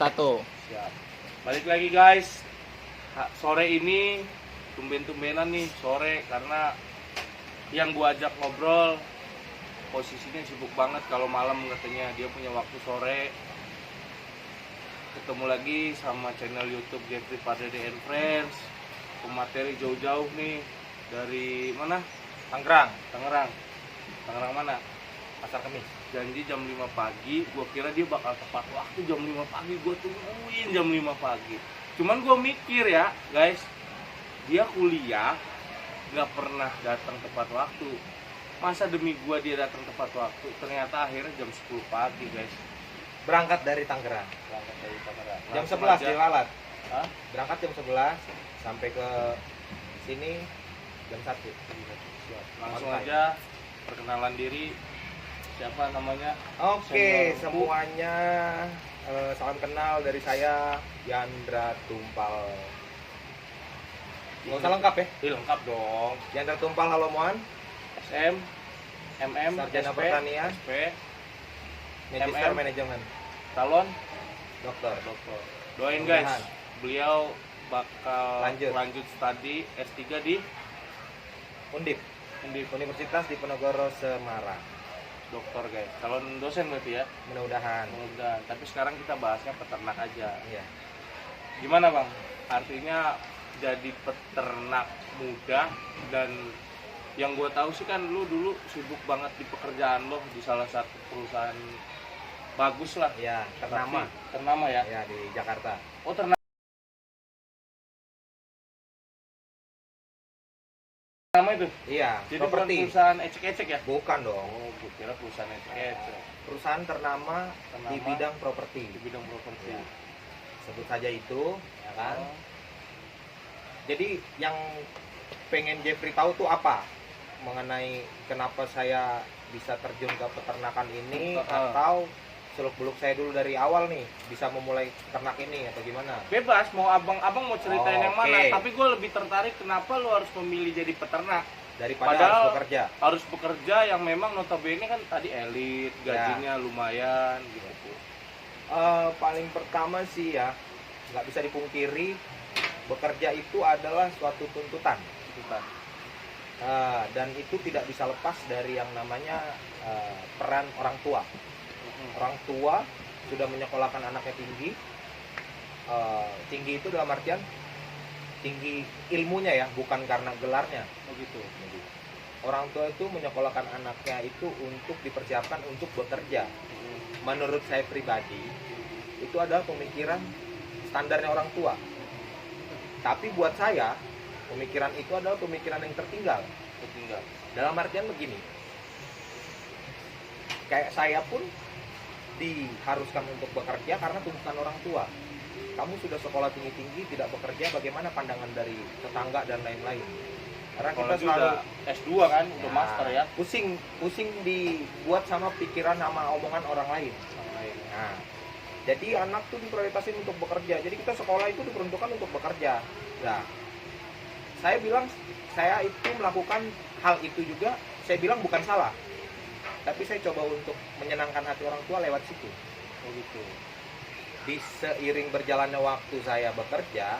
Satu. Siap. Balik lagi guys. Sore ini tumben-tumbenan nih sore karena yang gua ajak ngobrol posisinya sibuk banget. Kalau malam katanya dia punya waktu sore. Ketemu lagi sama channel YouTube Jeffrey Pardede and Friends. Pemateri jauh-jauh nih dari mana? Tangerang Tangerang mana? Pasar Kemis. Janji jam 5 pagi, gua kira dia bakal tepat waktu jam 5 pagi, gua tungguin jam 5 pagi. Cuman gua mikir ya, guys, dia kuliah nggak pernah datang tepat waktu. Masa demi gua dia datang tepat waktu? Ternyata akhirnya jam 10 pagi, guys. Berangkat dari Tangerang. Jam 11 di Lalat. Hah? Berangkat jam 11 sampai ke sini jam 1. Siap. Langsung On time. aja perkenalan diri. Siapa namanya? Oke, Senior. semuanya salam kenal dari saya Yandra Tumpal. Nggak usah lengkap ya? Lengkap dong. Yandra Tumpal Halomoan, SM, MM, Sarjana SP, Pertanian. SP, Magister MM. Manajemen, calon dokter. Doain guys, Mudah-mudahan. beliau bakal Lanjut. lanjut studi S3 di Undip, Universitas Diponegoro Semarang. dokter guys. Calon dosen berarti ya. Mudah-mudahan. Mudah. Tapi sekarang kita bahasnya peternak aja. Iya. Gimana bang? Artinya jadi peternak muda dan yang gue tahu sih kan lu dulu sibuk banget di pekerjaan lo di salah satu perusahaan bagus lah. Iya, ternama. Tapi ternama ya. Ya di Jakarta. Oh ternama itu. Iya, Jadi bukan properti. perusahaan ecek-ecek ya? Bukan dong. Oh, gue kira perusahaan ecek-ecek. Perusahaan ternama di Ternama. bidang properti. Di bidang properti. Ya. Sebut saja itu, ya kan? Oh, Jadi yang pengen Jeffrey tahu tuh apa? Mengenai kenapa saya bisa terjun ke peternakan ini atau seluk-beluk saya dulu dari awal nih bisa memulai ternak ini atau gimana? bebas mau abang mau ceritain yang mana, Oke. tapi gue lebih tertarik kenapa lu harus memilih jadi peternak. Daripada Padahal harus bekerja. Harus bekerja yang memang notabene kan tadi elit, gajinya lumayan gitu. Paling pertama sih ya, nggak bisa dipungkiri bekerja itu adalah suatu tuntutan. Gitu kan. Dan itu tidak bisa lepas dari yang namanya peran orang tua. Orang tua sudah menyekolahkan anaknya tinggi. Tinggi itu dalam artian tinggi ilmunya ya, bukan karena gelarnya. Oh gitu. Orang tua itu menyekolahkan anaknya itu untuk dipersiapkan untuk bekerja. Menurut saya pribadi, itu adalah pemikiran standarnya orang tua. Tapi buat saya, pemikiran itu adalah pemikiran yang tertinggal. Tertinggal. Dalam artian begini, kayak saya pun diharuskan untuk bekerja karena tuntutan orang tua. Kamu sudah sekolah tinggi-tinggi tidak bekerja, bagaimana pandangan dari tetangga dan lain-lain? Karena kita Apalagi selalu udah S2 kan, udah master ya. pusing dibuat sama pikiran sama omongan orang lain. Nah, jadi anak tuh diprioritasin untuk bekerja. Jadi kita sekolah itu diperuntukkan untuk bekerja. Nah, saya bilang saya itu melakukan hal itu juga. Saya bilang bukan salah. Tapi saya coba untuk menyenangkan hati orang tua lewat situ. Oh gitu. Di seiring berjalannya waktu saya bekerja,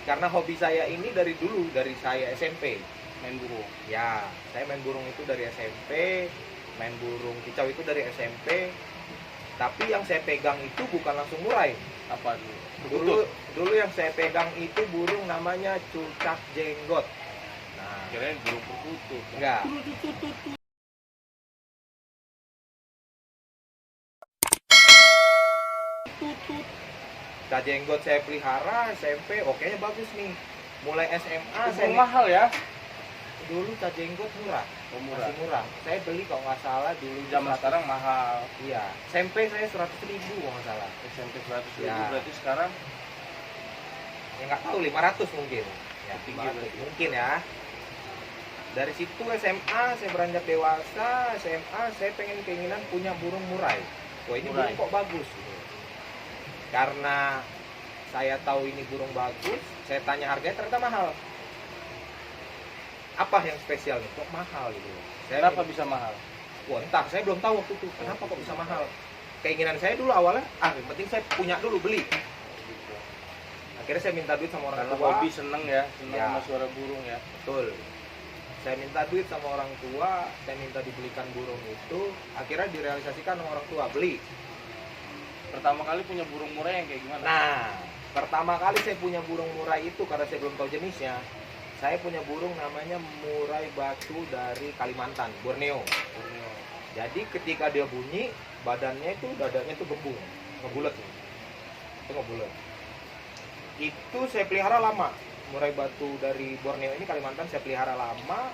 karena hobi saya ini dari dulu, dari saya SMP. Main burung. Ya, saya main burung itu dari SMP, main burung kicau itu dari SMP. Tapi yang saya pegang itu bukan langsung murai. Apa dulu? Dulu yang saya pegang itu burung namanya cucak jenggot. Nah, Kirain burung perkutut. enggak. Cucak jenggot saya pelihara SMP, oke bagus nih. Mulai SMA Burung mahal ya? dulu cucak jenggot murah. Oh, Masih murah. Saya beli kalau nggak salah dulu Zaman sekarang mahal. Iya, SMP saya 100.000 kalau nggak salah. SMP 100.000 Ya. berarti sekarang Ya nggak tahu 500 mungkin. Ya, Tinggi 500 berarti. mungkin ya. Dari situ SMA saya beranjak dewasa, SMA saya keinginan punya burung murai. Wah ini Murai. burung kok bagus gitu. Karena saya tahu ini burung bagus, saya tanya harganya ternyata mahal. Apa yang spesial nih? Kok mahal gitu? kenapa bisa mahal? Wah entah, saya belum tahu waktu itu. Kenapa kok bisa mahal? keinginan saya dulu awalnya, yang penting saya punya dulu, beli. Gitu. Akhirnya saya minta duit sama orang Karena tua. hobi seneng ya, seneng Ya. sama suara burung ya. Betul. Saya minta duit sama orang tua, saya minta dibelikan burung itu, akhirnya direalisasikan sama orang tua, beli. Pertama kali punya burung murai yang kayak gimana? Nah, pertama kali saya punya burung murai itu karena saya belum tahu jenisnya. Saya punya burung namanya murai batu dari Kalimantan, Borneo. Borneo. Jadi ketika dia bunyi, badannya itu dadanya itu gembung, ngebulet. Itu ngebulet. Itu saya pelihara lama. Murai batu dari Borneo ini Kalimantan saya pelihara lama.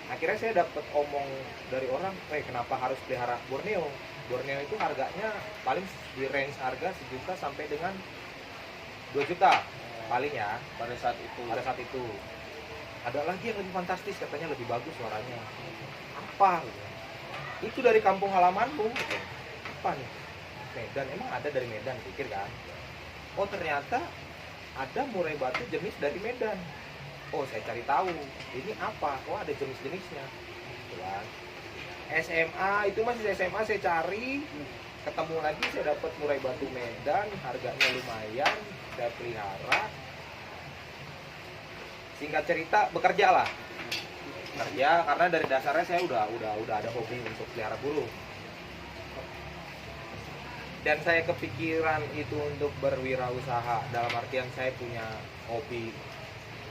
Akhirnya saya dapat omong dari orang, kenapa harus pelihara Borneo? Borneo itu harganya paling di range harga 1 juta sampai dengan 2 juta paling ya Pada saat itu. pada saat itu. Ada lagi yang lebih fantastis, katanya lebih bagus suaranya. Apa? Gitu. Itu dari kampung halamanmu. Gitu. Apa nih? Medan, emang ada dari Medan, pikir kan? Oh ternyata ada murai batu jenis dari Medan. Oh saya cari tahu, ini apa? Oh ada jenis-jenisnya. Gitu kan. SMA itu masih SMA saya cari, ketemu lagi saya dapat murai batu Medan, harganya lumayan, saya pelihara. Singkat cerita bekerja lah, kerja karena dari dasarnya saya udah ada hobi untuk pelihara burung. Dan saya kepikiran itu untuk berwirausaha, dalam artian saya punya hobi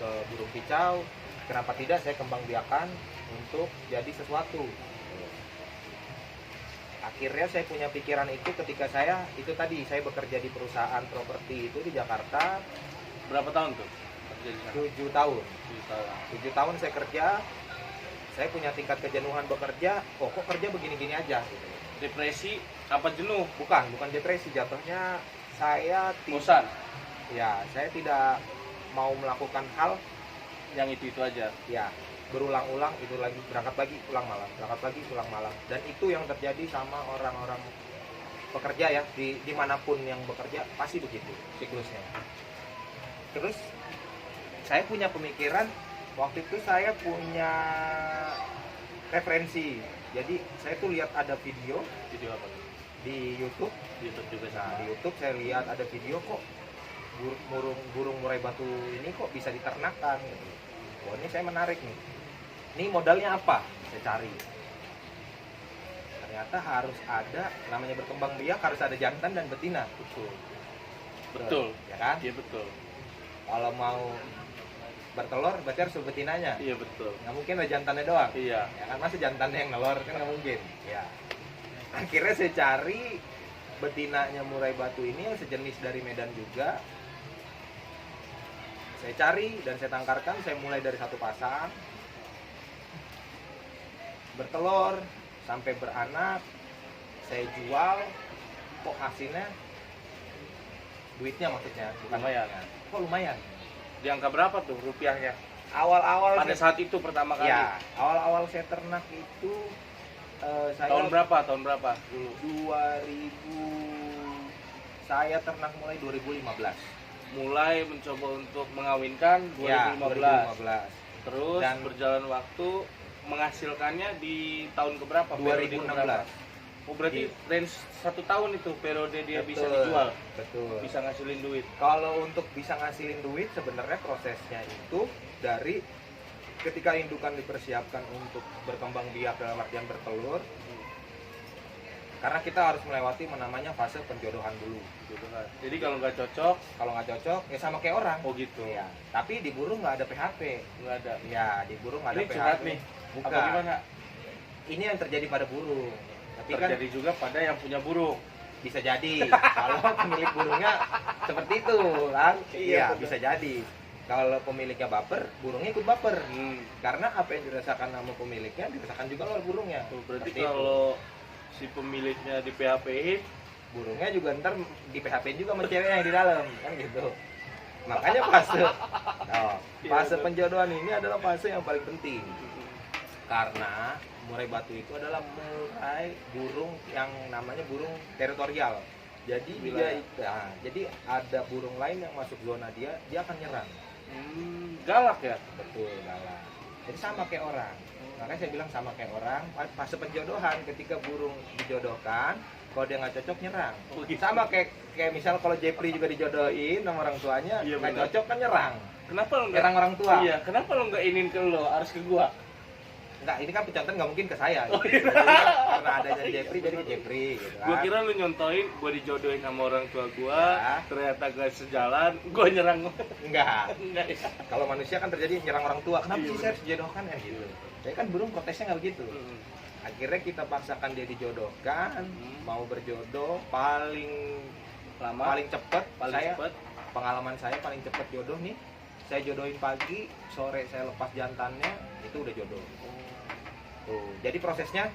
ke burung kicau, kenapa tidak saya kembang biakan untuk jadi sesuatu. Akhirnya saya punya pikiran itu ketika saya bekerja di perusahaan properti itu di Jakarta. Berapa tahun tuh kerja di sana? 7 tahun. 7 tahun. 7 tahun saya kerja. Saya punya tingkat kejenuhan bekerja. Kok kerja begini-gini aja gitu. Depresi apa jenuh? Bukan depresi, jatuhnya saya Bosan ya, saya tidak mau melakukan hal yang itu aja. ya berulang-ulang, itu lagi berangkat pagi pulang malam, berangkat pagi pulang malam, dan itu yang terjadi sama orang-orang pekerja ya, dimanapun yang bekerja pasti begitu siklusnya. Terus saya punya pemikiran, waktu itu saya punya referensi, jadi saya tuh lihat ada video Video apa tuh? di YouTube. Di YouTube juga Nah sama. di YouTube saya lihat ada video kok burung murai batu ini kok bisa diternakan gitu. Wah ini saya menarik nih. Ini modalnya apa? Saya cari. Ternyata harus ada, namanya berkembang biak harus ada jantan dan betina. Betul. Ya kan? Iya betul. Kalau mau bertelur berarti harus betinanya. Iya betul. Nggak mungkin ada jantannya doang. Iya. Ya kan, masa jantannya yang nelor kan nggak mungkin. Ya. Akhirnya saya cari betinanya murai batu ini yang sejenis dari Medan juga. Saya cari dan saya tangkarkan, saya mulai dari satu pasang, bertelur sampai beranak, saya jual, kok hasilnya, duitnya maksudnya, bukan Lumayan. duitnya. Kok lumayan. Di angka berapa tuh rupiahnya? Awal-awal Pada saat itu pertama kali. ya, awal-awal saya ternak itu saya Tahun berapa dulu? 2000, saya ternak mulai 2015. Mulai mencoba untuk mengawinkan 2015. Ya, 2015. Terus Dan- berjalan waktu menghasilkannya di tahun keberapa? Periode 2016. keberapa? Oh berarti Di- range 1 tahun itu periode dia bisa Betul, dijual, Betul. bisa ngasilin duit. Kalau untuk bisa ngasilin duit sebenarnya prosesnya itu dari ketika indukan dipersiapkan untuk berkembang biak dalam artian bertelur, karena kita harus melewati namanya fase penjodohan dulu. Gitu kan. Jadi kalau nggak cocok, Kalau nggak cocok ya sama kayak orang. oh gitu. Ya, tapi di burung nggak ada PHP. Nggak ada. Ya, di burung nggak ada Ini PHP. curhat nih. Bukan. Apa gimana? Ini yang terjadi pada burung. Tapi kan Terjadi juga pada yang punya burung. bisa jadi kalau pemilik burungnya seperti itu kan. Iya, Iya, betul. bisa jadi. Kalau pemiliknya baper, burungnya ikut baper. Hmm. Karena apa yang dirasakan sama pemiliknya dirasakan juga oleh burungnya. Tuh, berarti Seperti itu. kalau si pemiliknya di PHP-in, Burungnya juga ntar di PHP juga sama ceweknya yang di dalam kan gitu. Makanya fase fase betul. penjodohan ini adalah fase yang paling penting. Karena murai batu itu adalah murai burung yang namanya burung teritorial. Jadi Wilayah. jadi ada burung lain yang masuk zona dia akan nyerang. galak ya. Betul, galak. Jadi sama kayak orang. Makanya saya bilang sama kayak orang, fase penjodohan ketika burung dijodohkan, kalau dia nggak cocok nyerang. Oh, gitu. Sama kayak misal kalau Jeffrey juga dijodohin sama orang tuanya, Iya, nggak benar. cocok kan nyerang. Kenapa lo nggak? Nyerang orang tua. Iya, kenapa lo nggak inin ke lo, harus ke gua? Enggak, ini kan pencontohan nggak mungkin ke saya. Oh, Gitu. iya. Jadi, karena adanya Jeffrey jadi ke Jeffrey gitu kan. Gua kira lu nyontoin gua dijodohin sama orang tua gua, Ya. ternyata gak sejalan, gua nyerang. Enggak. Enggak ya. Kalau manusia kan terjadi nyerang orang tua. Kenapa Iya, sih benar. saya harus dijodohkan ya gitu. Jadi kan burung protesnya nggak begitu. Akhirnya kita paksakan dia dijodohkan, mau berjodoh paling Lama, cepet. paling Saya cepet. pengalaman saya paling cepet jodoh nih. Saya jodohin pagi, sore saya lepas jantannya, itu udah jodoh. Tuh. Jadi prosesnya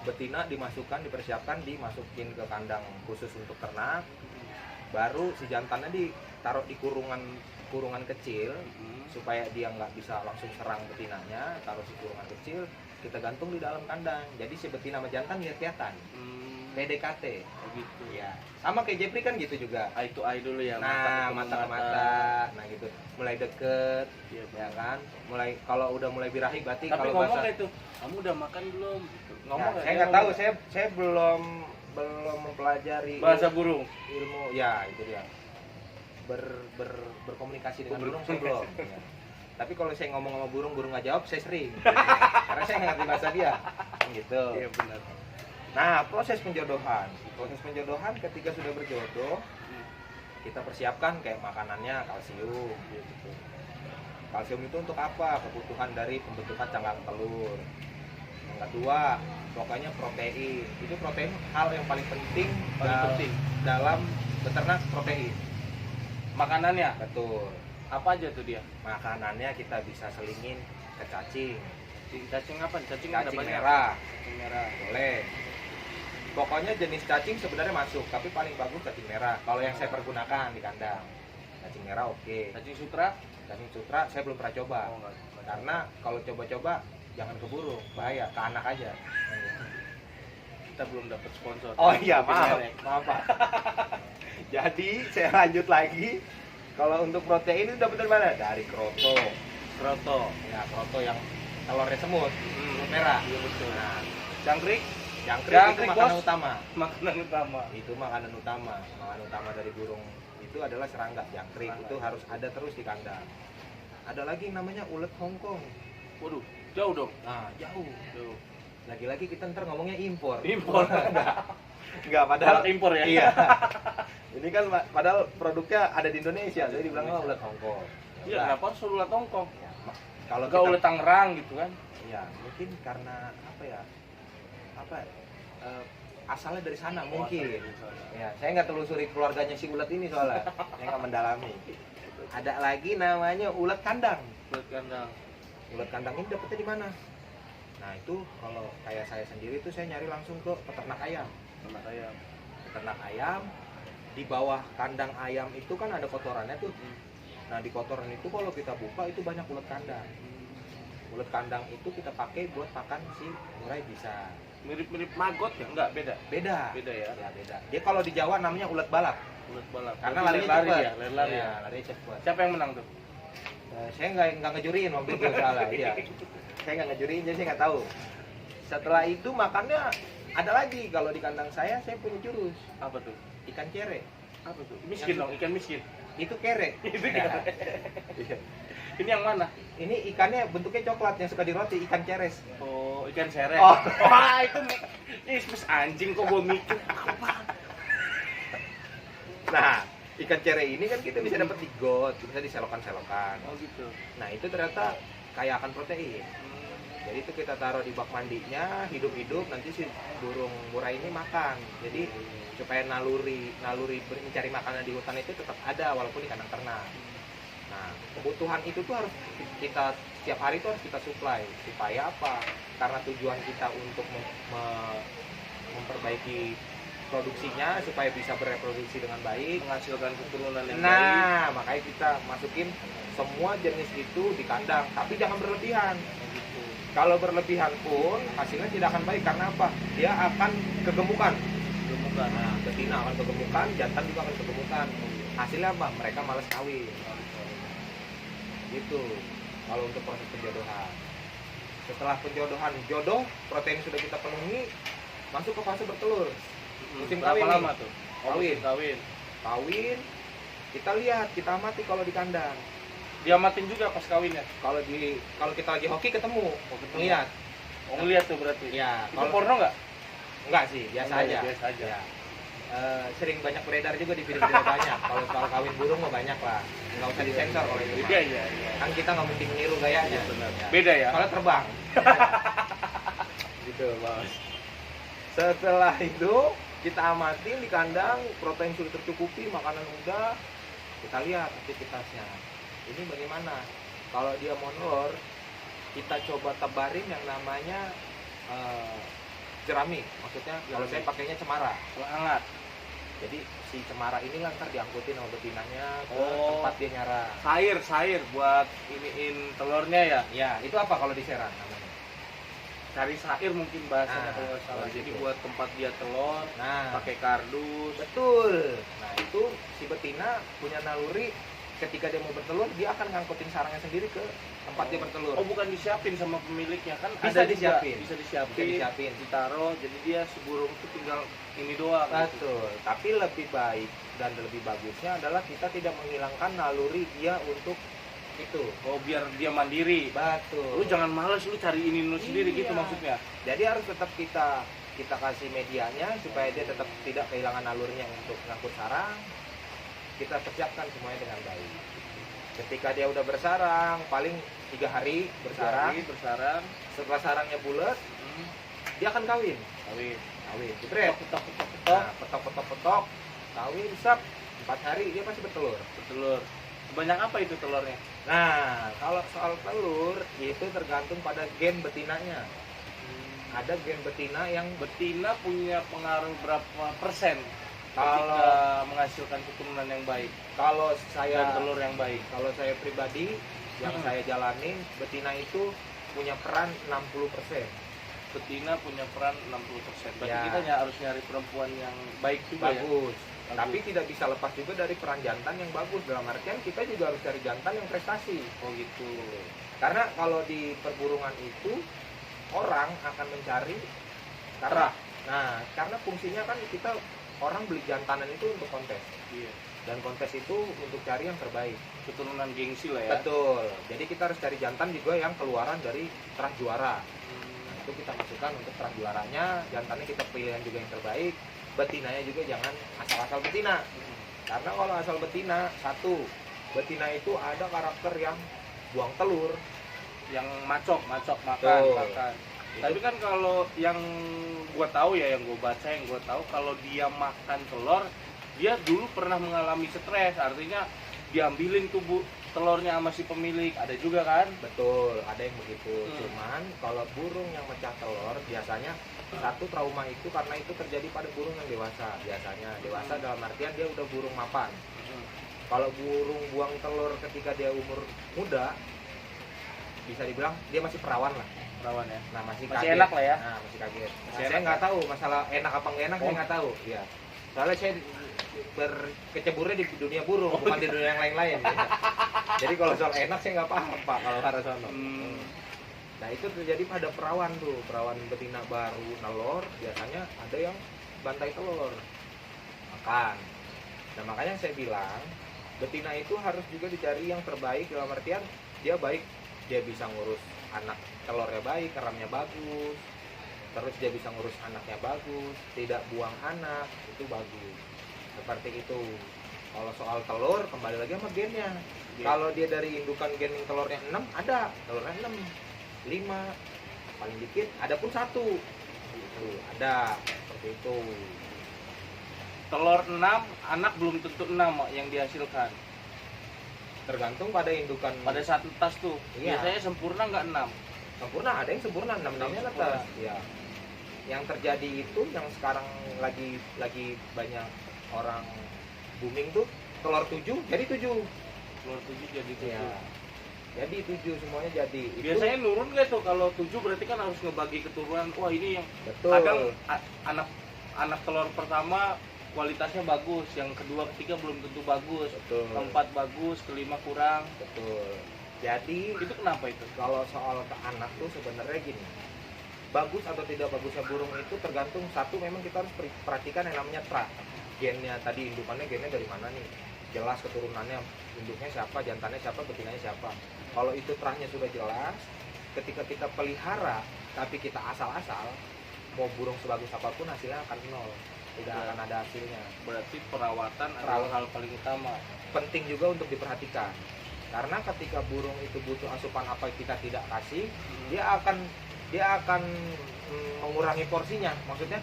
betina dimasukkan, dipersiapkan, dimasukin ke kandang khusus untuk ternak. Baru si jantannya ditaruh di kurungan kecil supaya dia nggak bisa langsung serang betinanya. Taruh di kurungan kecil, kita gantung di dalam kandang. Jadi si betina sama jantan lihat-lihatan. PDKT. Oh gitu. Ya. Sama kayak Jeffrey kan gitu juga. Eye to eye dulu ya. Nah, ketemu mata ke mata. Nah, gitu. Mulai deket, Iya, ya kan? Kalau udah mulai birahi berarti Tapi kalau ngomong bahasa kayak itu, kamu udah makan belum? Gitu. Ya, Ngomong saya nggak tahu, saya belum mempelajari bahasa burung. ilmu ya itu dia berkomunikasi dengan burung saya belum ya. Tapi kalau saya ngomong sama burung nggak jawab saya sering karena saya nggak ngerti bahasa dia gitu. Iya benar. Nah, proses penjodohan ketika sudah berjodoh kita persiapkan kayak makanannya kalsium gitu. Kalsium itu untuk apa? Kebutuhan dari pembentukan cangkang telur. Yang kedua, pokoknya protein. Itu protein hal yang paling penting, dalam beternak protein. Makanannya Betul. apa aja tuh dia? Makanannya kita bisa selingin ke cacing. Cacing apa? Cacing ada Cacing banyak. merah, Cacing merah. boleh. Pokoknya jenis cacing sebenarnya masuk, tapi paling bagus cacing merah. Kalau yang saya pergunakan di kandang, cacing merah oke. Cacing sutra? Cacing sutra saya belum pernah coba. Oh, enggak. Karena kalau coba-coba jangan ke burung, bahaya, ke anak aja. Kita belum dapat sponsor. Oh iya, maaf, Merek. maaf Pak. Jadi saya lanjut lagi. Kalau untuk protein itu dapat dari mana? Dari kroto. Kroto. Ya, kroto yang telurnya semut, merah. Iya betul. Nah, Jangkrik, jangkrik itu Jangkrik, makanan Bos. utama. makanan utama. Itu makanan utama. Makanan utama dari burung itu adalah serangga, jangkrik. Serangga. Itu harus ada terus di kandang. Ada lagi namanya ulet Hongkong. Waduh, jauh dong. Nah, jauh. Jauh. Lagi-lagi kita ntar ngomongnya impor. Impor. Enggak, padahal Balak impor ya. Iya. Ini kan padahal produknya ada di Indonesia, jadi dibilang oh, ulet Hongkong. Iya, kenapa harus ulat Hongkong? Ya, kalau Enggak ulat Tangerang gitu kan? ya mungkin karena apa ya? Asalnya dari sana mungkin. Ya, saya nggak telusuri keluarganya si ulet ini soalnya. Saya nggak mendalami. Ada lagi namanya ulet kandang. Ulat kandang. Ulet kandang ini dapetnya di mana? Nah, itu kalau kayak saya sendiri tuh saya nyari langsung ke peternak ayam. Sama ayam. Peternak ayam, di bawah kandang ayam itu kan ada kotorannya tuh. Nah, di kotoran itu kalau kita buka itu banyak ulet kandang. Ulet kandang itu kita pakai buat pakan si murai bisa. Mirip-mirip maggot ya? Enggak, beda. Beda. Beda ya. Ya, beda. Dia kalau di Jawa namanya ulet balap. Ulat balap. Karena Berarti larinya lari cepat. ya, lari Iya, ya. larinya cepat. Siapa yang menang tuh? Saya nggak ngejuriin waktu itu soalnya. Iya. Saya nggak ngejuriin jadi saya nggak tahu. Setelah itu makannya ada lagi. Kalau di kandang saya punya jurus Apa tuh? ikan cere. Apa tuh? Miskin dong, ikan miskin. Itu kere. Itu Ya. kan. Iya. Ini yang mana? Ini ikannya bentuknya coklat yang suka di roti, ikan ceres. Oh, ikan serek. Oh. Wah, itu spes anjing kok gua mikir apa? Nah, ikan cere ini kan kita bisa dapat di got, bisa diselokan-selokan. Oh gitu. Nah, itu ternyata kaya akan protein. Jadi itu kita taruh di bak mandinya, hidup-hidup, nanti si burung murai ini makan. Jadi supaya naluri mencari makanan di hutan itu tetap ada walaupun di kandang ternak. Nah, kebutuhan itu tuh harus kita setiap hari itu harus kita supply. Supaya apa? Karena tujuan kita untuk memperbaiki produksinya supaya bisa bereproduksi dengan baik, Menghasilkan keturunan yang baik. nah, makanya kita masukin semua jenis itu di kandang, tapi jangan berlebihan. Gitu. Kalau berlebihan pun hasilnya tidak akan baik karena apa? Dia akan kegemukan. Gemukan. Nah, betina akan kegemukan, jantan juga akan kegemukan. Hasilnya apa? Mereka malas kawin. Gitu. Kalau untuk proses penjodohan. Setelah penjodohan, jodoh, protein sudah kita penuhi, masuk ke fase bertelur. Musim Berapa kawin lama nih. tuh? Kawin. Kawin. Kawin, kita lihat, kita amati kalau di kandang. Diamatin juga pas kawinnya. Kalau kita lagi hoki ketemu, Ketemu. lihat. Oh, ngeliat tuh berarti. Ya, Itu porno nggak? enggak sih, biasa Enggak, aja. ya, biasa aja. Ya. Sering banyak beredar juga di video-video banyak. Kalau soal kawin burung mah banyak lah. Nggak usah disensor kalau itu. mah. Iya. Kan kita nggak mungkin meniru gayanya. Iya, benar. Ya. Beda ya? Soalnya terbang. Gitu, Bos. Setelah itu kita amati di kandang, protein sudah tercukupi, makanan udah, kita lihat aktivitasnya. Ini bagaimana? Kalau dia mau nelor, kita coba tebarin yang namanya jerami. Maksudnya kalau saya pakainya cemara. Kalau hangat. Jadi si cemara ini lah ntar diangkutin sama betinanya ke Oh. tempat dia nyara. Sair buat iniin telurnya ya. Ya, itu apa kalau di Serang namanya? Cari sair mungkin bahasanya Nah, kalau nggak salah. kalau Jadi gitu. buat tempat dia telur, Nah, pakai kardus. betul. Nah, itu si betina punya naluri ketika dia mau bertelur, dia akan ngangkutin sarangnya sendiri ke tempat dia bertelur. Oh, bukan disiapin sama pemiliknya kan? Bisa ada juga. disiapin. Bisa disiapin. Bisa disiapin. Ditaruh. Jadi dia si burung itu tinggal ini doang. Gitu. Betul. Tapi lebih baik dan lebih bagusnya adalah kita tidak menghilangkan naluri dia untuk itu. Oh, biar dia mandiri. Betul. Lu jangan males lu cari ini lu sendiri Iya. gitu maksudnya. Jadi harus tetap kita kasih medianya supaya dia tetap tidak kehilangan nalurinya untuk ngangkut sarang. Kita persiapkan semuanya dengan baik. Ketika dia udah bersarang, paling 3 hari bersarang. Jadi, bersarang. Setelah sarangnya bulat, dia akan kawin. Kawin. Jepret. Petok. Nah, petok. Kawin, sap. 4 hari dia pasti bertelur. Bertelur. Banyak apa itu telurnya? Nah, kalau soal telur itu tergantung pada gen betinanya. Ada gen betina yang Betina punya pengaruh berapa persen kalau ketika menghasilkan keturunan yang baik kalau dan saya telur yang baik? kalau saya pribadi yang saya jalanin, betina itu punya peran 60%. Betina punya peran 60%. Berarti Ya. kita harus nyari perempuan yang baik juga ya. Bagus. Tapi tidak bisa lepas juga dari peran jantan yang bagus. Dalam artian kita juga harus cari jantan yang prestasi. Oh gitu. Karena kalau di perburungan itu orang akan mencari Terah. karena fungsinya kan kita orang beli jantanan itu untuk kontes. Iya. Dan kontes itu untuk cari yang terbaik. Keturunan gengsi lah ya. Betul. Jadi kita harus cari jantan juga yang keluaran dari terah juara. Nah, itu kita masukkan untuk terah juaranya, jantannya kita pilihan juga yang terbaik. Betinanya juga jangan asal-asal betina. Karena kalau asal betina, satu, betina itu ada karakter yang buang telur. Yang macok makan. Betul. Tapi kan kalau yang gua tahu ya, yang gua baca, yang gua tahu kalau dia makan telur, dia dulu pernah mengalami stres. Artinya diambilin tuh telurnya sama si pemilik. Ada juga kan? Betul, ada yang begitu. Cuman kalau burung yang mecah telur biasanya satu trauma itu karena itu terjadi pada burung yang dewasa. Biasanya dewasa dalam artian dia udah burung mapan. Kalau burung buang telur ketika dia umur muda, bisa dibilang dia masih perawan lah. Perawan ya. Nah, masih Masih kaget. enak lah ya. Nah, masih kaget. Nah, Masih saya enak nggak tahu masalah enak apa nggak enak, saya Oh. nggak tahu. Iya. Soalnya saya berkecemburnya di dunia burung, bukan di dunia yang lain-lain. Ya. Jadi kalau soal enak saya nggak paham Pak kalau Harasono. Nah itu terjadi pada perawan tuh, perawan betina baru nelor biasanya ada yang bantai telur makan. Nah makanya saya bilang betina itu harus juga dicari yang terbaik dalam artian dia baik, dia bisa ngurus anak telurnya baik, keramnya bagus, terus dia bisa ngurus anaknya bagus, tidak buang anak, itu bagus. Seperti itu. Kalau soal telur kembali lagi sama gennya. Kalau dia dari indukan gen yang telurnya 6 ada, telurnya 6, 5 paling dikit ada pun 1 itu ada seperti itu. Telur 6, anak belum tentu 6 yang dihasilkan. Tergantung pada indukan. Pada saat netas tuh, Iya. biasanya sempurna nggak 6? Sempurna, ada yang sempurna 6-6-nya netas. Ya. Yang terjadi itu yang sekarang lagi banyak orang booming tuh telur 7 jadi 7. Telur 7 jadi 7. Ya. Jadi 7 semuanya jadi. Biasanya nurun nggak tuh kalau 7 berarti kan harus ngebagi keturunan. Wah ini yang betul. kadang anak telur pertama kualitasnya bagus, yang kedua ketiga belum tentu bagus, Betul. keempat bagus, kelima kurang. Betul. Jadi Itu kenapa itu? kalau soal ke anak tuh sebenarnya gini. bagus atau tidak bagusnya burung itu tergantung, satu memang kita harus perhatikan yang namanya tra, gennya tadi, indukannya gennya dari mana nih, jelas keturunannya, induknya siapa, jantannya siapa, betinanya siapa. Kalau itu trahnya sudah jelas, ketika kita pelihara tapi kita asal-asal, mau burung sebagus apapun hasilnya akan nol, tidak akan ada hasilnya. Berarti perawatan adalah hal paling utama. Penting juga untuk diperhatikan, karena ketika burung itu butuh asupan apa kita tidak kasih, dia akan mengurangi porsinya. Maksudnya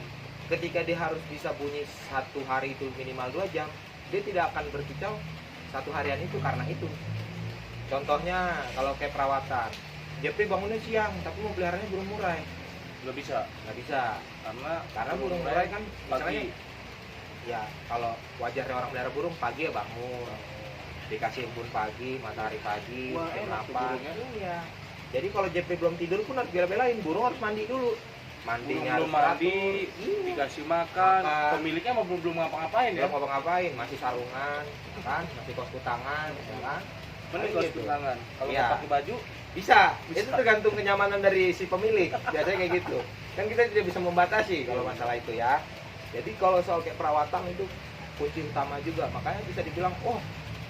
ketika dia harus bisa bunyi satu hari itu minimal 2 jam, dia tidak akan berkicau satu harian itu karena itu. Contohnya kalau kayak perawatan, Jeffrey bangunnya siang tapi mau peliharanya burung murai, Nggak bisa, karena burung murai kan misalnya, ya kalau wajarnya orang pelihara burung pagi ya bangun, dikasih embun pagi, matahari pagi, Wah, enak tuh apa. burungnya. Iya. Jadi kalau Jeffrey belum tidur pun harus bela-belain, burung harus mandi dulu. Mandinya belum harus mandi, teratur. dikasih makan. Makan. Pemiliknya mah belum ngapa-ngapain ya. Belum ngapa-ngapain, masih sarungan, kan, masih kos kutangan, ya kan. Mending Paling kos tangan. Kalau Iya. nggak pakai baju, Bisa. Bisa. Itu tergantung kenyamanan dari si pemilik. Biasanya kayak gitu. Kan kita tidak bisa membatasi kalau masalah itu ya. Jadi kalau soal kayak perawatan itu kunci utama juga. Makanya bisa dibilang, oh,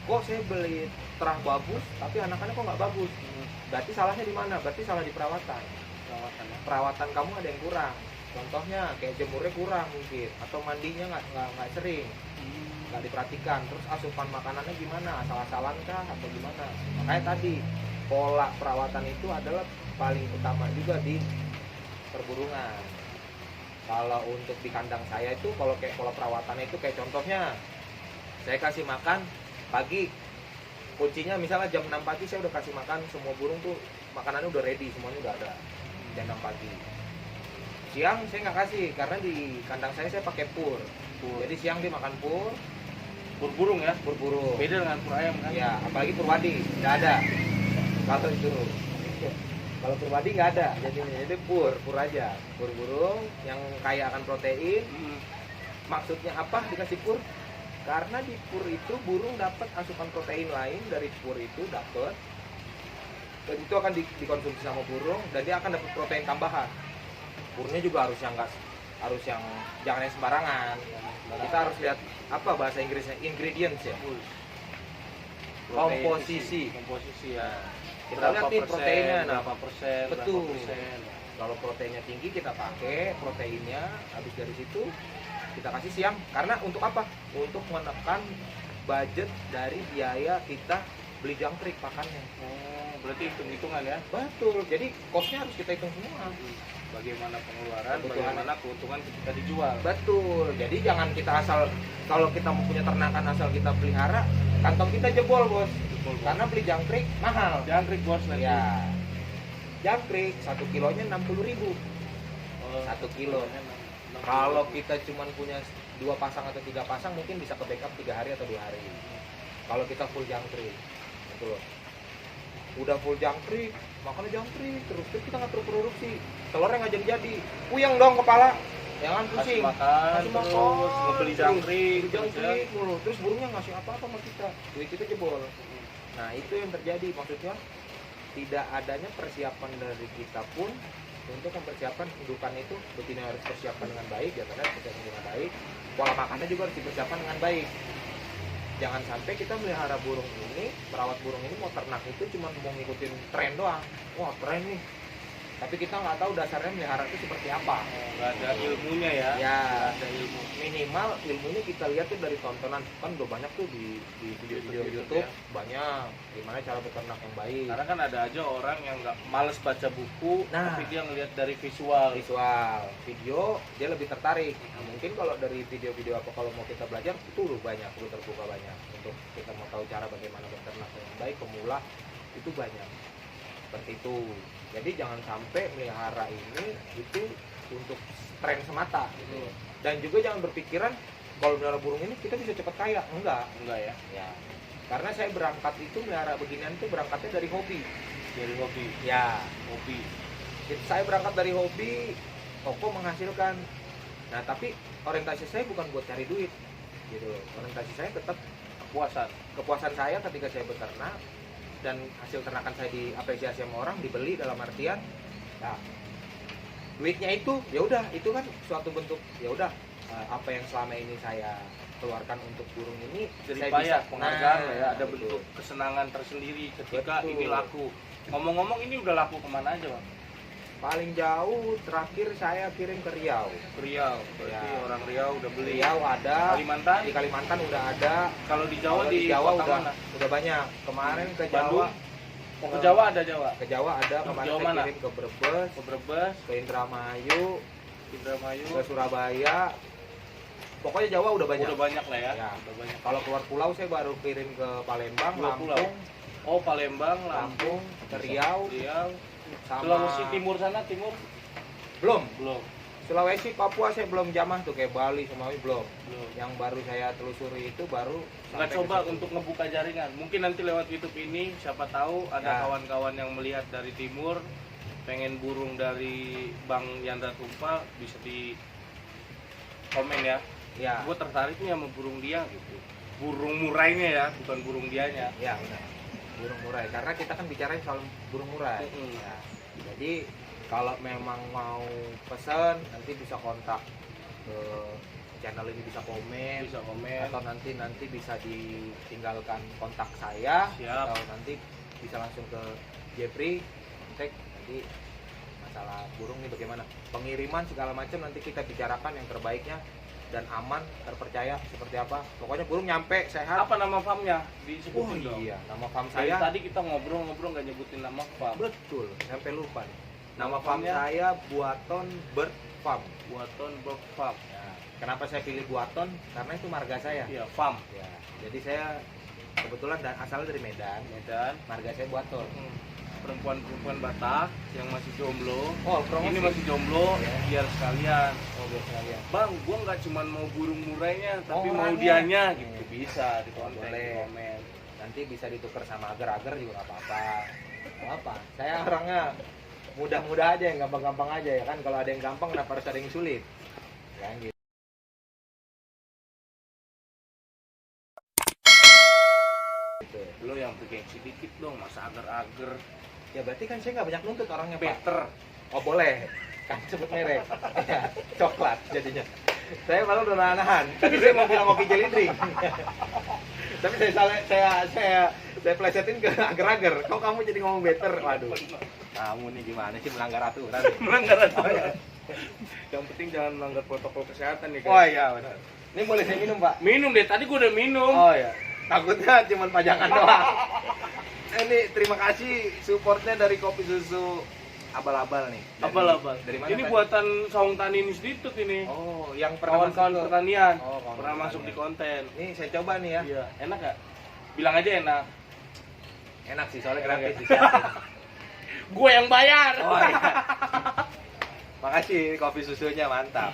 kok saya beli terah bagus, tapi anak-anak kok nggak bagus. Berarti salahnya di mana? Berarti salah di perawatan. perawatannya. Perawatan kamu ada yang kurang. Contohnya kayak jemurnya kurang mungkin, atau mandinya nggak sering, nggak diperhatikan. Terus asupan makanannya gimana? Asal-asalan kah atau gimana? Makanya tadi pola perawatan itu adalah paling utama juga di perburungan. Kalau untuk di kandang saya itu, kalau kayak pola perawatannya itu kayak contohnya, saya kasih makan pagi, kuncinya misalnya jam 6 pagi saya udah kasih makan semua burung tuh, makanannya udah ready, semuanya udah ada jam 6 pagi. Siang saya nggak kasih karena di kandang saya pakai pur. Jadi siang dia makan pur Burung ya. burung. Beda dengan pur ayam kan. Ya, apalagi purwadi nggak ada. Kalau itu, kalau purwadi nggak ada. Jadi pur aja. Pur burung yang kaya akan protein. Maksudnya apa dikasih pur? Karena di pur itu burung dapat asupan protein lain dari pur itu dapat. Dan itu akan dikonsumsi sama burung dan dia akan dapat protein tambahan. Purnya juga harus yang jangan yang sembarangan. Kita harus lihat apa bahasa Inggrisnya, ingredients ya. Komposisi ya. Kita lihat nih proteinnya, berapa persen, betul. berapa persen. Kalau proteinnya tinggi kita pakai proteinnya, habis dari situ kita kasih siang. Karena untuk apa? Untuk menekan budget dari biaya kita beli jangkrik pakannya. Oh, berarti hitung-hitungan ya. Betul. Jadi costnya harus kita hitung semua. Bagaimana pengeluaran, Kebutuhan. bagaimana keuntungan ketika dijual. Betul. Jadi jangan kita asal, kalau kita mau punya ternakan asal kita pelihara, kantong kita jebol bos. Karena beli jangkrik mahal. Jangkrik bos nanti. Ya. Jangkrik 1 kilonya 60.000. Oh, 1 kilo. Kalau kita cuma punya 2 pasang atau 3 pasang mungkin bisa ke backup 3 hari atau 2 hari. Kalau kita full jangkrik, gitu loh. Udah full jangkrik, makannya jangkrik terus kita nggak produksi, telurnya nggak jadi, puyeng dong kepala, jangan pusing. Kasih makan, terus ngebeli jangkrik, mulu. Terus burungnya ngasih apa-apa sama kita, duit kita jebol. Nah itu yang terjadi, maksudnya tidak adanya persiapan dari kita pun untuk mempersiapkan indukan itu. Betina harus persiapkan dengan baik, jantannya harus persiapkan dengan baik, pola makannya juga harus dipersiapkan dengan baik. Jangan sampai kita melihara burung ini, merawat burung ini, mau ternak itu cuma mau ngikutin tren doang. Wah tren nih, tapi kita nggak tahu dasarnya melihara itu seperti apa. Nggak ada ilmunya ya. Ya, Nggak ada ilmu. minimal ilmunya kita lihat tuh dari tontonan, kan udah banyak tuh di video YouTube ya. banyak gimana cara beternak yang baik. Karena kan ada aja orang yang nggak males baca buku, Nah. tapi dia ngelihat dari visual. Video dia lebih tertarik. Nah, mungkin kalau dari video-video apa, kalau mau kita belajar itu udah banyak, udah terbuka banyak untuk kita mau tahu cara bagaimana beternak yang baik, pemula itu banyak seperti itu. Jadi jangan sampai melihara ini itu untuk tren semata gitu. Dan juga jangan berpikiran kalau melihara burung ini kita bisa cepat kaya. Enggak Enggak ya. ya. Karena saya berangkat itu melihara beginian itu berangkatnya dari hobi. Dari hobi. Ya, Hobi. saya berangkat dari hobi, toko menghasilkan. Nah, tapi orientasi saya bukan buat cari duit gitu loh. Orientasi saya tetap kepuasan saya ketika saya beternak dan hasil ternakan saya diapresiasi sama orang, dibeli dalam artian ya duitnya itu ya udah, itu kan suatu bentuk ya udah, apa yang selama ini saya keluarkan untuk burung ini Jadi saya payah bisa penghargaan lah ya, ada betul. bentuk kesenangan tersendiri ketika Betul. ini laku. Ngomong-ngomong ini udah laku kemana aja bang? Paling jauh terakhir saya kirim ke Riau. Riau, berarti Ya. orang Riau udah beli. Riau ada, Kalimantan? di Kalimantan udah ada. Kalau di Jawa, Kalau di Jawa kota udah mana? udah banyak. Kemarin ke Bandung? Jawa. Oh, ke Jawa ada Jawa. Ke Jawa ada, kemarin Jawa saya mana? kirim ke Brebes, Ke Brebes, ke Indramayu, Indramayu. ke Surabaya. Pokoknya Jawa udah banyak. Udah banyak lah ya. Ya. Udah banyak. Kalau keluar pulau saya baru kirim ke Palembang, Keluar pulau. Lampung, Oh, Palembang, Lampung, ke Riau, Riau. sama Sulawesi Timur sana, timur belum. belum. Sulawesi, Papua saya belum jamah tuh, kayak Bali, Sumatera belum. Belum. Yang baru saya telusuri itu baru Nggak sampai coba ke situ. untuk ngebuka jaringan. Mungkin nanti lewat YouTube ini, siapa tahu ada Ya. kawan-kawan yang melihat dari timur, pengen burung dari Bang Yandra Tumpal, bisa di komen ya. Ya, Gue tertarik nih sama burung dia gitu. Burung murainya ya, bukan burung dianya. ya benar. Burung murai, karena kita kan bicara soal burung murai. Mm-mm. Ya. Jadi kalau memang mau pesen nanti bisa kontak ke channel ini, bisa komen, Bisa komen. atau nanti bisa ditinggalkan kontak saya. Siap. Atau nanti bisa langsung ke Jeffrey kontak. Nanti masalah burung ini bagaimana pengiriman segala macam nanti kita bicarakan yang terbaiknya dan aman, terpercaya seperti apa. Pokoknya burung nyampe sehat. Apa nama farmnya? Oh Disebutin dong. iya, nama farm Dari saya. tadi kita ngobrol-ngobrol nggak nyebutin nama farm. Betul, sampai lupa nih. Nama Nama farm farmnya? saya Buaton Bird Farm. Buaton Bird Farm. Ya. Kenapa saya pilih Buaton? Karena itu marga saya. Iya, farm. Ya. Jadi saya kebetulan dan asal dari Medan. Medan. Marga saya Buaton. Perempuan-perempuan Batak yang masih jomblo. Oh, promosi. Ini masih jomblo, Ya. biar sekalian. Oh, biar sekalian. Bang, gua nggak cuma mau burung murainya, tapi mau orangnya. dianya gitu. Bisa di konten, Boleh. di komen. Nanti bisa ditukar sama agar-agar juga nggak apa-apa. Nggak apa. Saya orangnya mudah-mudah aja, yang gampang-gampang aja ya kan. Kalau ada yang gampang, kenapa harus ada yang sulit? Ya gitu. Gitu. Lo yang bergengsi dikit dong, masa agar-agar. Ya berarti kan saya nggak banyak nuntut orangnya, Pak. Peter. Oh boleh, kan sebut merek. Ya, coklat jadinya. Saya malah udah nahan. Tadi saya mau bilang kopi jelly drink. Tapi saya plesetin ke agar-agar. Kok kamu jadi ngomong better? Waduh. Kamu nih gimana sih melanggar aturan? Melanggar Oh, aturan. iya. Yang penting jangan melanggar protokol kesehatan nih, Oh guys. iya benar. Ini boleh saya minum, Pak? Minum deh, tadi gua udah minum. Oh iya. Takutnya cuma pajangan doang. Ini terima kasih supportnya dari kopi susu abal-abal nih. Abal-abal. Dari mana? Ini tadi? buatan Saung Tani Institute ini. Oh, yang pernah Kawan-kawan masuk ke- pertanian. Oh, kawan Pernah masuk di pertanian. konten. Ini saya coba nih ya. Iya, enak gak? Bilang aja enak. Enak sih soalnya Enak gratis ya? disiapin. Gue yang bayar. Oh iya. Makasih kopi susunya mantap.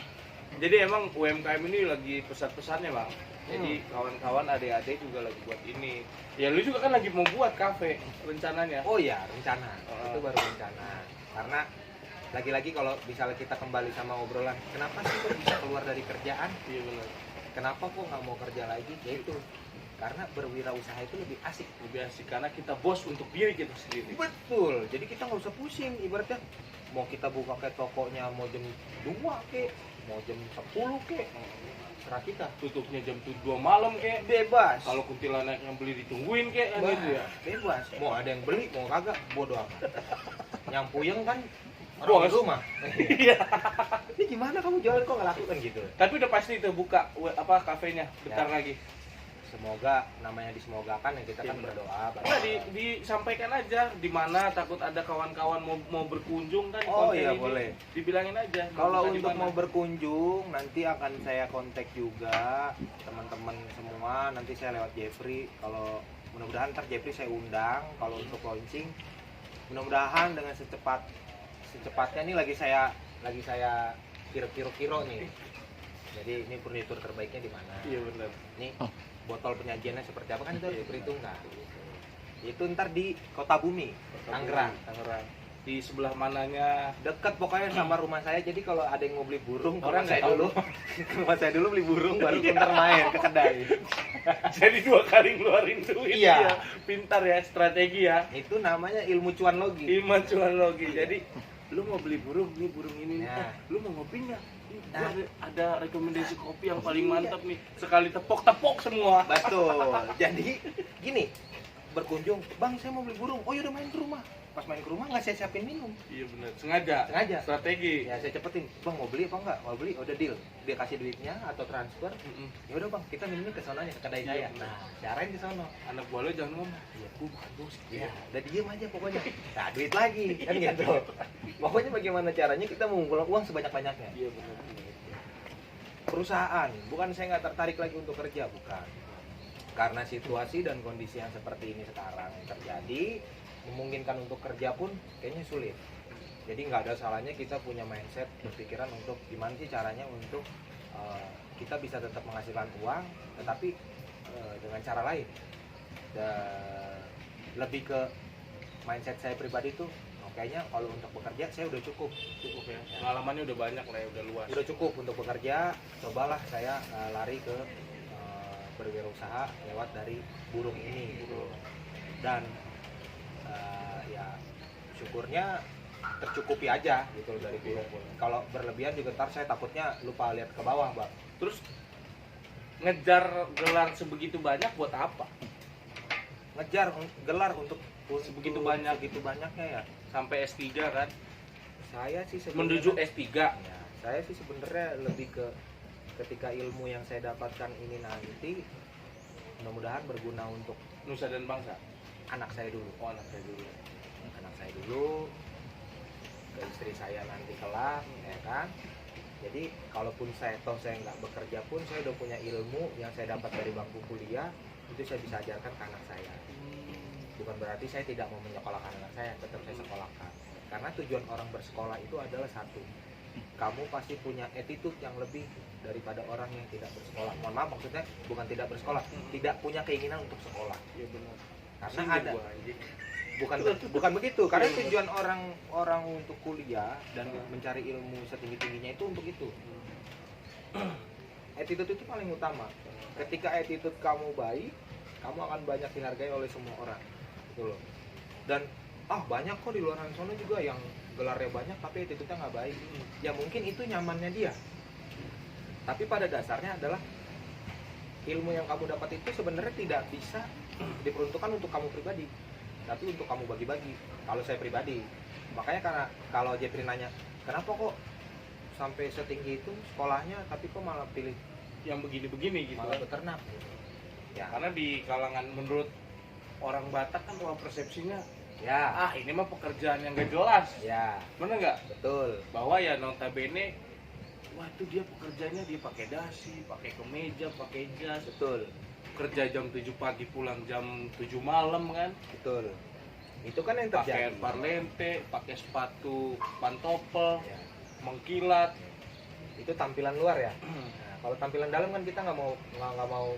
Jadi emang UMKM ini lagi pesat-pesatnya bang. Jadi kawan-kawan adik-adik juga lagi buat ini. Ya lu juga kan lagi mau buat kafe rencananya. Oh iya, rencana. Oh. Itu baru rencana. Karena lagi-lagi kalau misalnya kita kembali sama obrolan, kenapa sih kok bisa keluar dari kerjaan? Iya benar. Kenapa kok nggak mau kerja lagi? Ya itu. Karena berwirausaha itu lebih asik. Lebih asik karena kita bos untuk diri kita sendiri. Betul. Jadi kita nggak usah pusing. Ibaratnya mau kita buka kayak tokonya mau jam 2 kek, mau jam 10 kek, serah kita. Tutupnya jam 2 malam kek. Bebas. Kalau kuntilanak yang beli ditungguin kek kan Bah, gitu ya. bebas. Mau ada yang beli, mau kagak, bodo amat. Yang puyeng kan Bos. orang rumah. Iya. Ini gimana kamu jualan kok nggak laku kan gitu? Tapi udah pasti itu buka kafenya bentar Ya. lagi. Semoga namanya disemogakan ya, kita Iya, kan benar. berdoa. Nah, disampaikan aja di mana takut ada kawan-kawan mau berkunjung kan di Oh konten iya ini. boleh. Dibilangin aja. Kalau buka di untuk mana. mau berkunjung nanti akan saya kontak juga teman-teman semua. Nanti saya lewat Jeffrey. Kalau mudah-mudahan ntar Jeffrey saya undang. Kalau untuk launching, mudah-mudahan dengan secepatnya nih lagi saya kiro nih. Jadi ini furnitur terbaiknya di mana? Iya benar. Ini botol penyajiannya seperti apa kan itu harus diperhitungkan. Itu ntar di Kota Bumi, Tangerang. Tangerang. Di sebelah mananya? Dekat pokoknya sama rumah saya. Jadi kalau ada yang mau beli burung, ke Orang rumah saya nggak tahu. dulu, ke rumah saya dulu beli burung, baru ntar main ke kedai. Jadi 2 kali ngeluarin duit. Iya. Ya. Pintar ya strategi ya. Itu namanya ilmu cuan logi. Iman cuan logi. Jadi lu lu mau beli burung nih, burung ini Nah. lu mau ngopi nggak? Nih, gua Nah. ada rekomendasi kopi yang paling Iya. mantap nih, sekali tepok semua. Betul. Jadi gini, berkunjung, bang saya mau beli burung. Oh yaudah main ke rumah. Pas main ke rumah nggak saya siapin minum. Iya benar, sengaja strategi. Ya saya cepetin, bang mau beli apa enggak? Mau beli, udah deal. Dia kasih duitnya atau transfer. Ya udah bang, kita minumnya ke sononya, ke kedai Iya, saya. benar. Nah, carain ke sono. Anak buah lo jangan ngomong, iya gua bukan bos. Iya, udah diem aja pokoknya. Nah, duit lagi kan gitu. Pokoknya bagaimana caranya kita mengumpulkan uang sebanyak-banyaknya. Iya benar. Perusahaan, bukan saya nggak tertarik lagi untuk kerja, bukan. Karena situasi dan kondisi yang seperti ini sekarang terjadi, memungkinkan untuk kerja pun kayaknya sulit. Jadi nggak ada salahnya kita punya mindset berpikiran untuk gimana sih caranya untuk kita bisa tetap menghasilkan uang, tetapi dengan cara lain. Lebih ke mindset saya pribadi tuh, kayaknya kalau untuk bekerja saya udah cukup Ya. Pengalamannya udah banyak lah ya, udah luas. udah cukup untuk bekerja. Cobalah saya lari ke berwirausaha lewat dari burung ini gitu. Dan ya syukurnya tercukupi aja gitu loh dari burung. Kalau berlebihan juga ntar saya takutnya lupa lihat ke bawah, Bang. Terus ngejar gelar sebegitu banyak buat apa? Ngejar gelar untuk Sebegitu banyak. segitu banyaknya ya. Sampai S3 kan? Saya sih Menuju sebenarnya S3. ya, saya sih sebenarnya lebih ke ketika ilmu yang saya dapatkan ini nanti mudah-mudahan berguna untuk Nusa dan bangsa. anak saya dulu. Oh, anak saya dulu. Anak saya dulu, ke istri saya nanti kelak, ya kan. Jadi kalaupun saya nggak bekerja pun saya udah punya ilmu yang saya dapat dari bangku kuliah, itu saya bisa ajarkan ke anak saya. Bukan berarti saya tidak mau menyekolahkan anak saya, tetap saya sekolahkan. Karena tujuan orang bersekolah itu adalah satu, kamu pasti punya attitude yang lebih daripada orang yang tidak bersekolah. Mohon maaf, maksudnya bukan tidak bersekolah, tidak punya keinginan untuk sekolah. Iya benar. Karena Sindir ada gua, anjing. bukan begitu. Karena tujuan orang untuk kuliah dan mencari ilmu setinggi-tingginya itu untuk itu. Attitude itu paling utama. Ketika attitude kamu baik, kamu akan banyak dihargai oleh semua orang. Gitu loh. Dan banyak kok di luar sana juga yang gelarnya banyak tapi attitude-nya nggak baik. Ya mungkin itu nyamannya dia. Tapi pada dasarnya adalah ilmu yang kamu dapat itu sebenarnya tidak bisa diperuntukkan untuk kamu pribadi, tapi untuk kamu bagi-bagi. Kalau saya pribadi, makanya karena kalau Jeffrey nanya, kenapa kok sampai setinggi itu sekolahnya, tapi kok malah pilih Yang begini-begini gitu. malah Kan? beternak? Ya, Karena di kalangan menurut orang Batak kan ruang persepsinya, ya, ini mah pekerjaan yang gak jelas. ya, Bener nggak? betul. Bahwa ya notabene, wah itu dia pekerjaannya dia pakai dasi, pakai kemeja, pakai jas, Betul, kerja jam 7 pagi pulang jam 7 malam kan, betul. Itu kan yang pakai terjadi. parlente, pakai sepatu pantopel, Ya, mengkilat. itu tampilan luar ya. Nah, kalau tampilan dalam kan kita nggak mau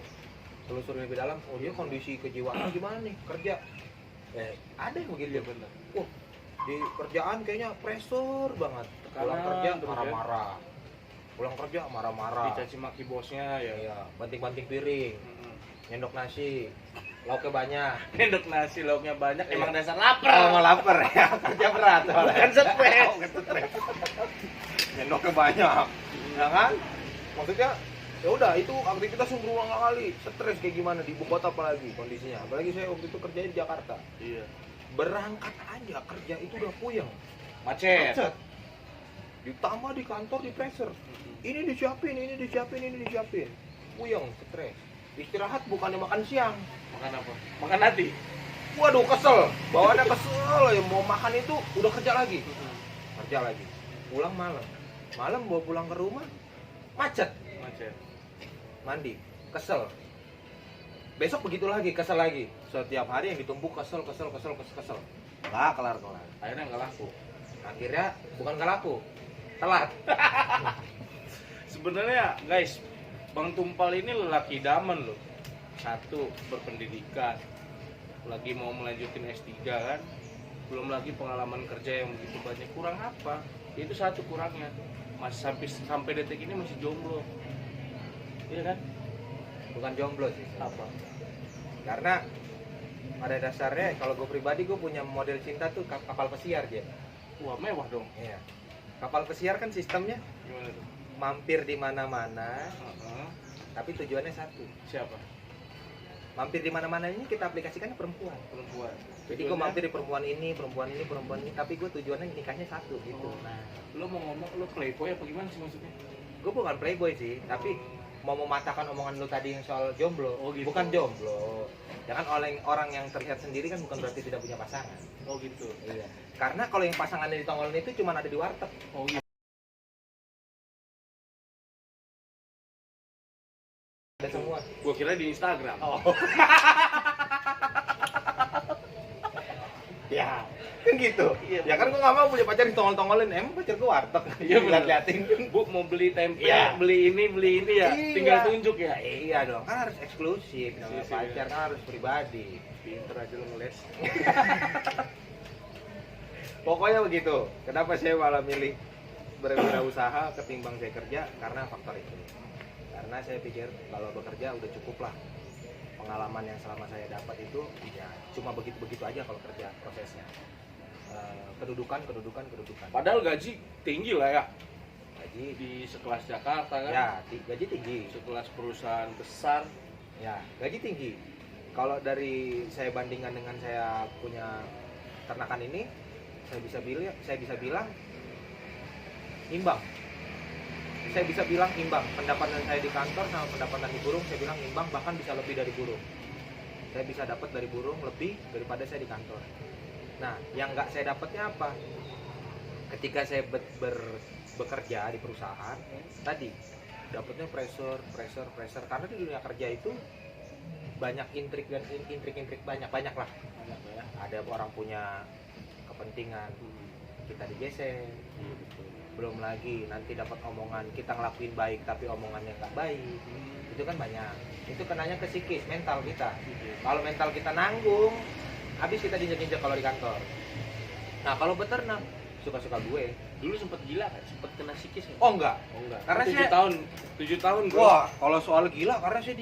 telusuri lebih dalam. Oh dia kondisi kejiwaan gimana nih kerja? Ada yang begitu. Iya bener. Di kerjaan kayaknya pressure banget. Pulang Tekanan kerja terus ya. marah-marah. Pulang kerja marah-marah. Dicaci maki bosnya ya. Iya, banting-banting piring, nyendok nasi, lauknya banyak. Endok nasi lauknya banyak, Iya. emang dasar lapar. Mau lapar ya, kerja berat soalnya. Bukan stres. Bukan stres. Nyendoknya banyak, ya kan? Maksudnya ya udah itu aktivitas yang berulang kali, stres kayak gimana di ibu kota apalagi kondisinya. Apalagi saya waktu itu kerjanya di Jakarta. Iya. Berangkat aja kerja itu udah puyeng. Macet. Macet. Ditambah di kantor di pressure. Ini disiapin, ini disiapin, ini disiapin. Puyeng, stres. Istirahat bukannya makan siang. Makan apa? Makan hati. Waduh kesel, bawaannya kesel ya, mau makan itu udah kerja lagi. Kerja lagi. Pulang malam. Malam bawa pulang ke rumah macet. Macet. Mandi, kesel. Besok begitu lagi, kesel lagi. Setiap hari yang ditumpuk kesel. Nggak kelar-kelar. Akhirnya nggak laku. Akhirnya bukan nggak laku, telat. Sebenarnya guys, Bang Tumpal ini lelaki idaman loh. Satu, berpendidikan, lagi mau melanjutin S3 kan, belum lagi pengalaman kerja yang begitu banyak. Kurang apa? Itu satu kurangnya. Masih sampai detik ini masih jomblo. Iya kan? Bukan jomblo sih. Apa? Karena pada dasarnya kalau gue pribadi gue punya model cinta tuh kapal pesiar dia. Wah, mewah dong. Iya. Kapal pesiar kan sistemnya Gimana tuh? mampir di mana-mana, Heeh. tapi tujuannya satu. Siapa? Mampir di mana-mana ini kita aplikasikan perempuan. Perempuan. Jadi gue mampir di perempuan ini, tapi gue tujuannya nikahnya satu gitu. Oh. Nah, Lo mau ngomong lo playboy apa gimana sih maksudnya? gue bukan playboy sih, tapi mau mematahkan omongan lu tadi yang soal jomblo. Oh, gitu. Bukan jomblo. Ya kan orang yang terlihat sendiri kan bukan berarti tidak punya pasangan. Oh gitu. Iya. Karena kalau yang pasangannya ditongolin itu cuma ada di warteg. Oh gitu. Ada semua. Gua kira di Instagram. Oh. Ya, kan gitu. Iya, Ya kan gue gak mau punya pacar ditongol-tongolin. Emang pacar gue warteg. Iya, bener. Lihat-liatin. Bu mau beli tempe, Iya. beli ini ya. Iya. Tinggal tunjuk ya. Iya dong, kan harus eksklusif. Namanya Eksklusif, pacar kan harus pribadi. Pinter aja lo ngeles. Pokoknya begitu. Kenapa saya malah milih berwirausaha ketimbang saya kerja? Karena faktor itu. Karena saya pikir kalau bekerja udah cukup lah. Pengalaman yang selama saya dapat itu ya cuma begitu-begitu aja kalau kerja prosesnya. Kedudukan. Padahal gaji tinggi lah ya. Gaji Di sekelas Jakarta kan. ya gaji tinggi. Sekelas perusahaan besar. Ya, gaji tinggi. Kalau dari saya bandingkan dengan saya punya ternakan ini, saya bisa bilang imbang. Saya bisa bilang imbang. Pendapatan saya di kantor sama pendapatan di burung saya bilang imbang, bahkan bisa lebih dari burung. Saya bisa dapat dari burung lebih daripada saya di kantor. Nah, yang nggak saya dapatnya apa? Ketika saya bekerja di perusahaan, tadi dapatnya pressure. Karena di dunia kerja itu banyak intrik banyak lah. Banyak ya. Ada orang punya kepentingan, kita digeser. Belum lagi nanti dapat omongan kita ngelakuin baik tapi omongannya nggak baik. Itu kan banyak. Itu kenanya ke psikis, mental kita. Kalau mental kita nanggung, habis kita diinjak-injak kalau di kantor. Nah, kalau beternak suka-suka gue. Dulu sempet gila kan? Sempet kena psikis kan? Oh enggak. Oh enggak. Karena 7 saya- tahun. 7 tahun bro. Wah, kalau soal gila karena saya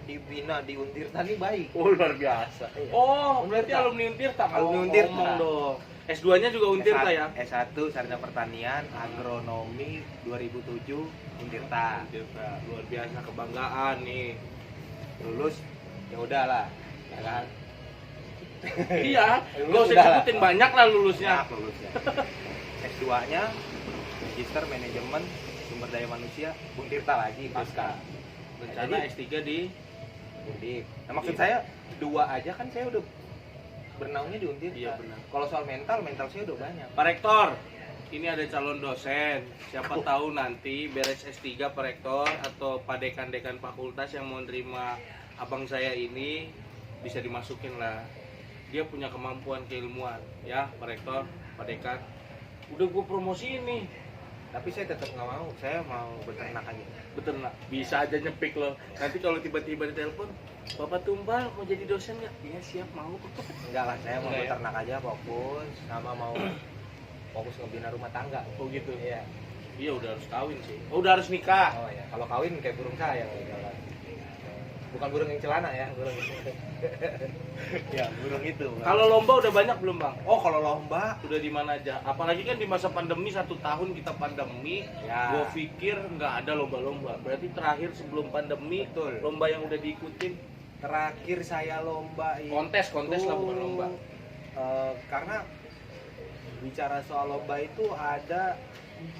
dibina di Untirta nih baik. Oh luar biasa. Iya. Oh, berarti Untirta. alumni Untirta. Alumni Oh, Untirta. ngomong dong. S2-nya juga Untirta ya? S1 Sarjana Pertanian Agronomi 2007 Untirta. Untirta. Luar biasa, kebanggaan nih. Lulus ya udahlah, ya kan? Iya, Lulus gak usah udah lah. sebutin banyak lah lulusnya. Ya, lulusnya. S2-nya Magister Manajemen Sumber Daya Manusia Untirta lagi pasca. Rencana Jadi- S3 di Undip. Nah, maksud Iya. saya dua aja kan saya udah bernaungnya di Untirta. Iya, benar. Kalau soal mental saya udah banyak. Pak Rektor. Ini ada calon dosen. Siapa tahu nanti beres S3 Pak Rektor atau Pak Dekan-dekan fakultas yang mau nerima abang saya ini bisa dimasukin lah. Dia punya kemampuan keilmuan, ya Pak Rektor, Pak Dekan. Udah gue promosiin nih. Tapi saya tetap nggak mau. Saya mau beternak aja. Beternak. Bisa aja nyepik loh. Nanti kalau tiba-tiba ditelepon, Bapak Tumpal mau jadi dosen nggak? Iya siap mau. Enggak lah, saya mau Enggak ya? beternak aja fokus sama mau fokus ngebina rumah tangga. Oh gitu. Iya. Iya udah harus kawin sih. Oh udah harus nikah. Oh ya, kalau kawin kayak burung saya jalan. Bukan burung yang celana ya, burung itu. Ya, burung itu. Kalau lomba udah banyak belum bang? oh, kalau lomba Udah di mana aja? Apalagi kan di masa pandemi 1 tahun kita pandemi. ya Gue pikir nggak ada lomba-lomba. Berarti terakhir sebelum pandemi Betul. lomba yang udah diikutin terakhir saya lomba itu kontes lah bukan lomba. Karena bicara soal lomba itu ada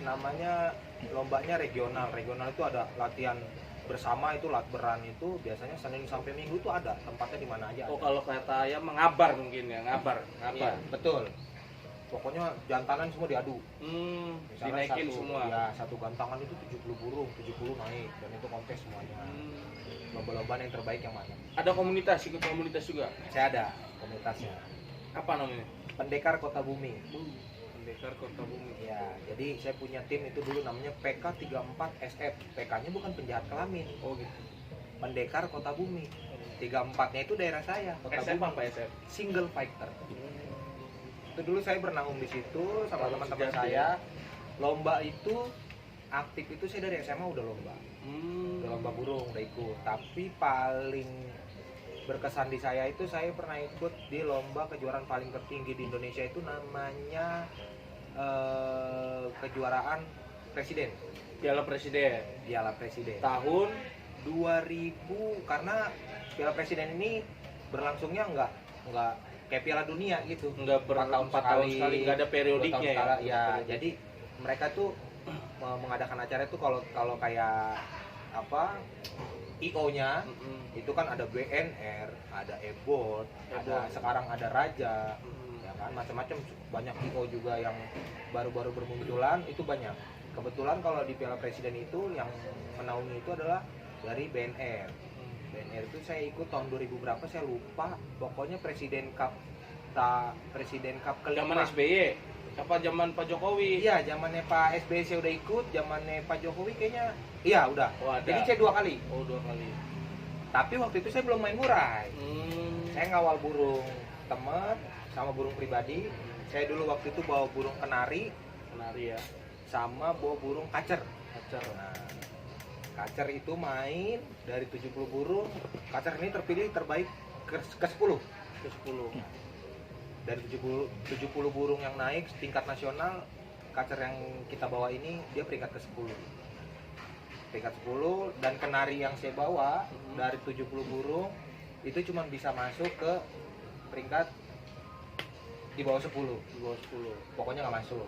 namanya lombanya regional. Regional itu ada latihan bersama, itu latberan itu biasanya Senin sampai Minggu itu ada tempatnya di mana aja. Oh ada. kalau kata ayah mengabar mungkin ya ngabar. Iya, betul. Pokoknya jantanan semua diadu. Misalnya Dinaikin satu, semua. Ya, satu gantangan itu 70 burung, 70 naik dan itu kontes semuanya. Lomba-lomba yang terbaik yang mana? Ada komunitas, ikut komunitas juga. Saya ada komunitasnya. Apa namanya? Pendekar Kota Bumi. Pendekar Kota Bumi. Ya, jadi saya punya tim itu dulu namanya PK34SF. PK-nya bukan penjahat kelamin. Oh gitu. Pendekar Kota Bumi. 34-nya itu daerah saya, Kota SF Bumi. apa SF? Single fighter. Itu dulu saya bernaung di situ sama Kalau teman-teman sejati saya. Lomba itu aktif itu saya dari SMA udah lomba. Udah lomba burung udah ikut. Tapi paling berkesan di saya itu saya pernah ikut di lomba kejuaraan paling tertinggi di Indonesia itu namanya kejuaraan presiden, Piala Presiden Piala Presiden. tahun 2000, karena Piala Presiden ini berlangsungnya nggak kayak Piala Dunia gitu. enggak 4 tahun sekali, enggak ada 2 tahun periodiknya ya. ya. Jadi mereka tuh mengadakan acara itu kalau kayak apa IO-nya Mm-mm. itu kan ada BNR, ada Ebot, ada Ebot. sekarang ada Raja, Mm. ya kan macam-macam, banyak IO juga yang baru-baru bermunculan itu banyak. Kebetulan kalau di Piala Presiden itu yang menaungi itu adalah dari BNR. BNR itu saya ikut tahun 2000 berapa saya lupa, pokoknya Presiden Cup Zaman kelima. SBY apa zaman Pak Jokowi? Iya, zamannya Pak SBY saya udah ikut, zamannya Pak Jokowi kayaknya iya udah. Oh, ada. Jadi saya 2 kali. Oh, 2 kali. Tapi waktu itu saya belum main murai. Hmm. Saya ngawal burung teman sama burung pribadi. Saya dulu waktu itu bawa burung kenari Menari ya. sama bawa burung kacer. Acar. Nah, kacer itu main dari 70 burung. Kacer ini terpilih terbaik ke 10. Ke 10. Dari 70 burung yang naik tingkat nasional, kacer yang kita bawa ini dia peringkat ke-10. Peringkat 10, dan kenari yang saya bawa dari 70 burung itu cuma bisa masuk ke peringkat di bawah 10. Di bawah 10. Pokoknya nggak masuk.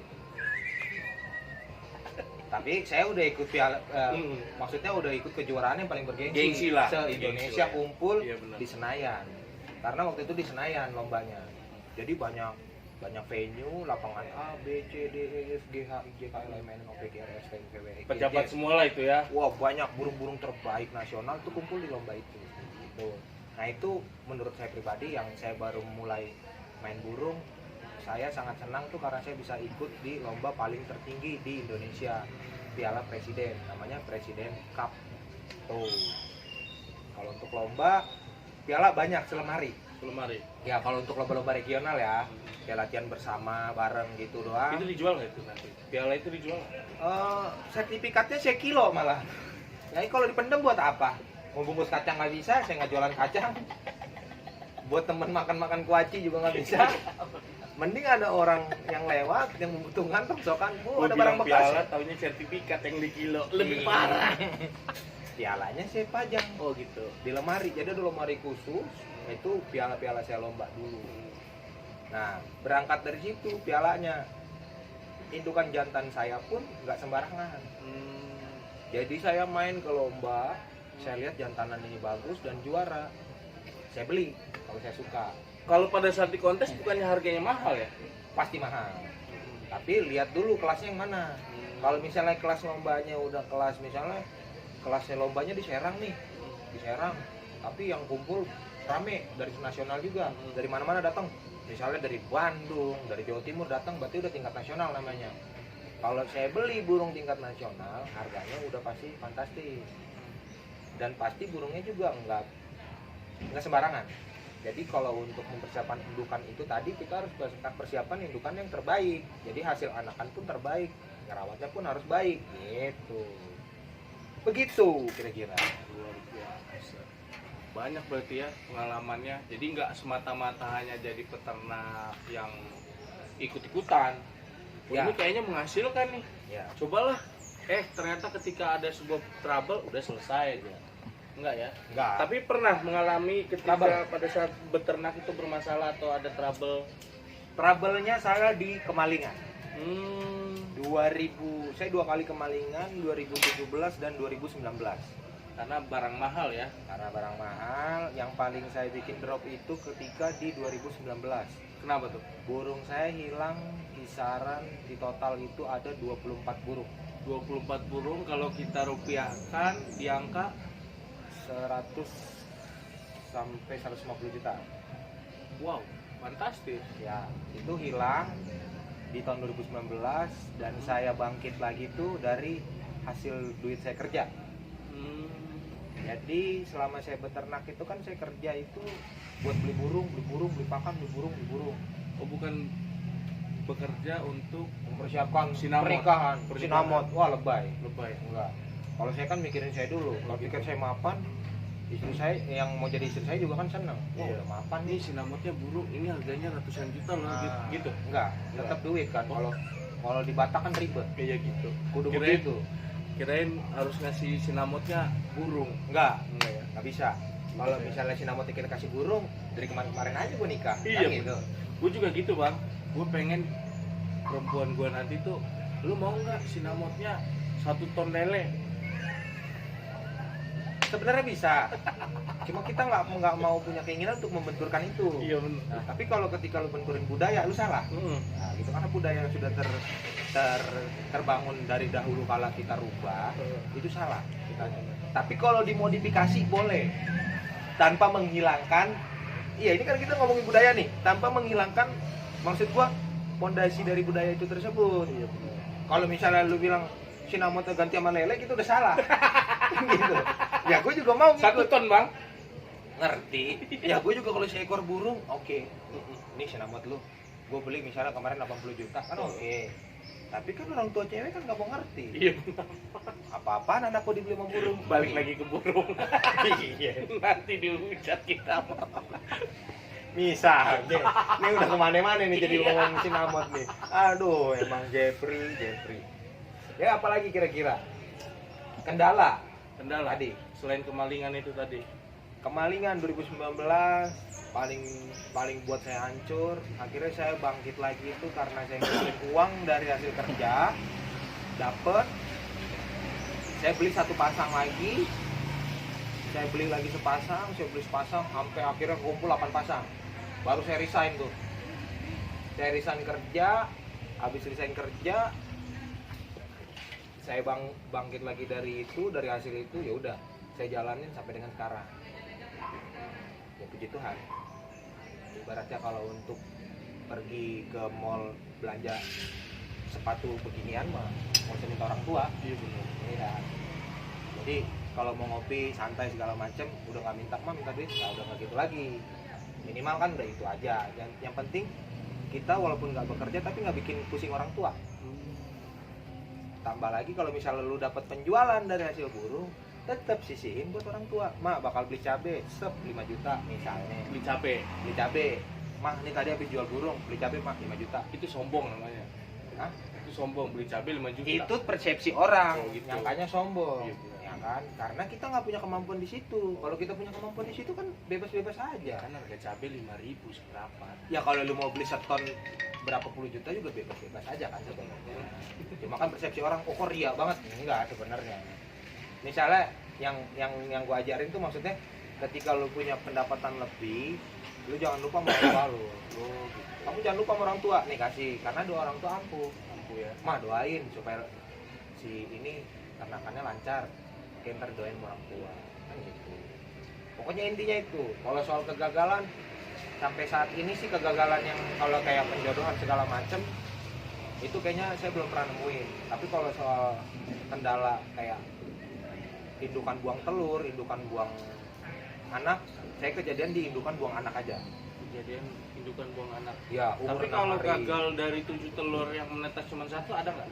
Tapi saya udah ikut piala, maksudnya udah ikut kejuaraan yang paling bergengsi. Gengsi lah. Se-Indonesia Gengsi lah ya. kumpul Iya, benar. di Senayan. Karena waktu itu di Senayan lombanya. Jadi banyak venue, lapangan A, B, C, D, E, F, G, H, I, J, K, L, M, N, O, P, Q, R, S, T, U, V, W, X, Y, Z. Pejabat semua lah itu ya. Wah, banyak burung-burung terbaik nasional tuh kumpul di lomba itu. Gitu. Nah, itu menurut saya pribadi yang saya baru mulai main burung, saya sangat senang tuh karena saya bisa ikut di lomba paling tertinggi di Indonesia, Piala Presiden, namanya Presiden Cup. Tuh. Kalau untuk lomba, piala banyak selemari. Lemari. Ya, kalau untuk lomba-lomba regional ya, kayak latihan bersama bareng gitu doang. Itu dijual nggak itu nanti? Piala itu dijual nggak? Sertifikatnya saya kilo malah. Ya kalau dipendem buat apa? Mau bungkus kacang nggak bisa, saya nggak jualan kacang. Buat temen makan-makan kuaci juga nggak bisa. Mending ada orang yang lewat yang membutuhkan tongsokan, ada barang bekas. Piala, taunya sertifikat yang di kilo. Lebih parah. Pialanya saya pajang Oh gitu. di lemari. Jadi ada lemari khusus, itu piala-piala saya lomba dulu. Nah, berangkat dari situ pialanya. Indukan jantan saya pun nggak sembarangan. Jadi saya main ke lomba, saya lihat jantanan ini bagus dan juara. Saya beli kalau saya suka. Kalau pada saat di kontes bukannya harganya mahal ya? Pasti mahal. Tapi lihat dulu kelasnya yang mana. Kalau misalnya kelas lombanya udah kelas, misalnya kelasnya lombanya di Serang nih, di Serang. Tapi yang kumpul rame dari nasional juga, dari mana-mana datang. Misalnya dari Bandung, dari Jawa Timur datang, berarti udah tingkat nasional namanya. Kalau saya beli burung tingkat nasional, harganya udah pasti fantastis. Dan pasti burungnya juga nggak sembarangan. Jadi kalau untuk mempersiapkan indukan itu tadi kita harus persiapan indukan yang terbaik. Jadi hasil anakan pun terbaik, ngerawatnya pun harus baik, gitu. Begitu kira-kira. Luar biasa. Banyak berarti ya pengalamannya. Jadi nggak semata-mata hanya jadi peternak yang ikut-ikutan. Oh, Ya. Ini kayaknya menghasilkan nih. Ya. Cobalah. Ternyata ketika ada sebuah trouble udah selesai dia. Enggak ya? Enggak. Tapi pernah mengalami ketika Trouble. pada saat beternak itu bermasalah atau ada trouble? Trouble-nya saya di Kemalingan. Hmm, 2000, saya 2 kali Kemalingan, 2017 dan 2019. karena barang mahal ya. Karena barang mahal, yang paling saya bikin drop itu ketika di 2019. Kenapa tuh? Burung saya hilang kisaran di total itu ada 24 burung. 24 burung kalau kita rupiahkan di angka 100 sampai 150 juta. wow, fantastis. Ya, itu hilang di tahun 2019 dan saya bangkit lagi tuh dari hasil duit saya kerja. Hmm, Jadi selama saya beternak itu kan saya kerja itu buat beli burung, beli pakan, beli burung. oh bukan bekerja untuk Mempersiapkan Sinamot. pernikahan, sinamot. Wah, lebay. lebay. Enggak. Kalau saya kan mikirin saya dulu. Kalau Gitu. pikir saya mapan, istri saya yang mau jadi istri saya juga kan seneng. Wah, Iya. udah mapan Ini nih. sinamotnya burung, ini harganya ratusan juta loh, Nah, gitu. Enggak, tetap duit kan. Oh. Kalau Kalau di Batak kan ribet. Kayak gitu. Kudu Kirain- begitu. Kirain harus ngasih sinamotnya burung. Enggak Ya. nggak bisa. Kalau Iya. misalnya si Namot kita kasih burung, dari kemarin-kemarin aja gue nikah. Iya, Kan gitu. Gue juga gitu bang. Gue pengen perempuan gue nanti tuh, lu mau nggak sinamotnya 1 ton lele? Sebenarnya bisa. Cuma kita nggak mau punya keinginan untuk membenturkan itu. Iya benar. Nah, tapi kalau ketika lu benturin budaya, lu salah. Nah, gitu karena budaya yang sudah terbangun dari dahulu kala kita rubah, itu salah. Tapi kalau dimodifikasi boleh, tanpa menghilangkan. Iya, ini kan kita ngomongin budaya nih, tanpa menghilangkan maksud gua fondasi dari budaya itu tersebut. Iya benar. Kalau misalnya lu bilang sinamotnya ganti sama lele, gitu udah salah. Gitu. Ya gue juga mau 1 ngikut. ton bang. Ngerti. Ya gue juga kalau seekor burung, oke. Ini sinamot lu. Gue beli misalnya kemarin 80 juta kan oke. Tapi kan orang tua cewek kan gak mau ngerti. Iya benar. Apa-apaan anakku dibeli sama burung. Balik lagi ke burung. Iya. Nanti dihujat kita. Misalnya, ini udah kemana-mana nih jadi ngomong sinamot nih. Aduh, emang Jeffrey. Ya apalagi kira-kira? Kendala Kendala. tadi. Selain kemalingan itu tadi. Kemalingan 2019 paling buat saya hancur. Akhirnya saya bangkit lagi itu karena saya ngeluarin uang dari hasil kerja, dapet. Saya beli 1 pasang lagi. Saya beli lagi sepasang, sampai akhirnya kumpul 8 pasang. Baru saya resign tuh. Saya resign kerja, habis resign kerja saya bangkit lagi dari hasil itu, ya udah saya jalanin sampai dengan sekarang. Ya puji Tuhan. Ibaratnya kalau untuk pergi ke mall belanja sepatu beginian mah mau minta orang tua. Iya benar. Iya. Jadi kalau mau ngopi santai segala macem udah nggak minta duit, nah udah nggak gitu lagi. Minimal kan udah itu aja. Yang penting kita walaupun nggak bekerja tapi nggak bikin pusing orang tua. Tambah lagi kalau misalnya lu dapat penjualan dari hasil burung, tetap sisihin buat orang tua. Mak bakal beli cabe 5 juta misalnya. Beli cabe. Beli cabe. Mah ini tadi habis jual burung, beli cabe mah 5 juta. Itu sombong namanya. Hah? Itu sombong, beli cabe 5 juta. Itu persepsi orang, Oh, gitu. nyangkanya sombong. Iya, benar. Ya kan? Karena kita nggak punya kemampuan di situ. Kalau kita punya kemampuan di situ kan bebas-bebas aja. Kan harga cabe 5.000 seberapa. Ya kalau lu mau beli seton berapa puluh juta juga bebas-bebas aja kan sebenarnya. Cuma kan persepsi orang kok ria banget. Enggak sebenarnya. Misalnya yang gua ajarin tuh maksudnya ketika lu punya pendapatan lebih, lu jangan lupa sama orang tua lu. Gitu. Kamu jangan lupa sama orang tua nih kasih, karena doa orang tua ampuh ya. Mah doain supaya si ini ternakannya lancar. Oke, ntar doain sama orang tua. Kan gitu. Pokoknya intinya itu. Kalau soal kegagalan sampai saat ini sih kegagalan yang kalau kayak penjodohan segala macem itu kayaknya saya belum pernah nemuin. Tapi kalau soal kendala kayak indukan buang telur, indukan buang anak, saya kejadian di indukan buang anak aja. Kejadian indukan buang anak. Ya, Tapi kalau gagal dari 7 telur yang menetas cuma 1 ada nggak?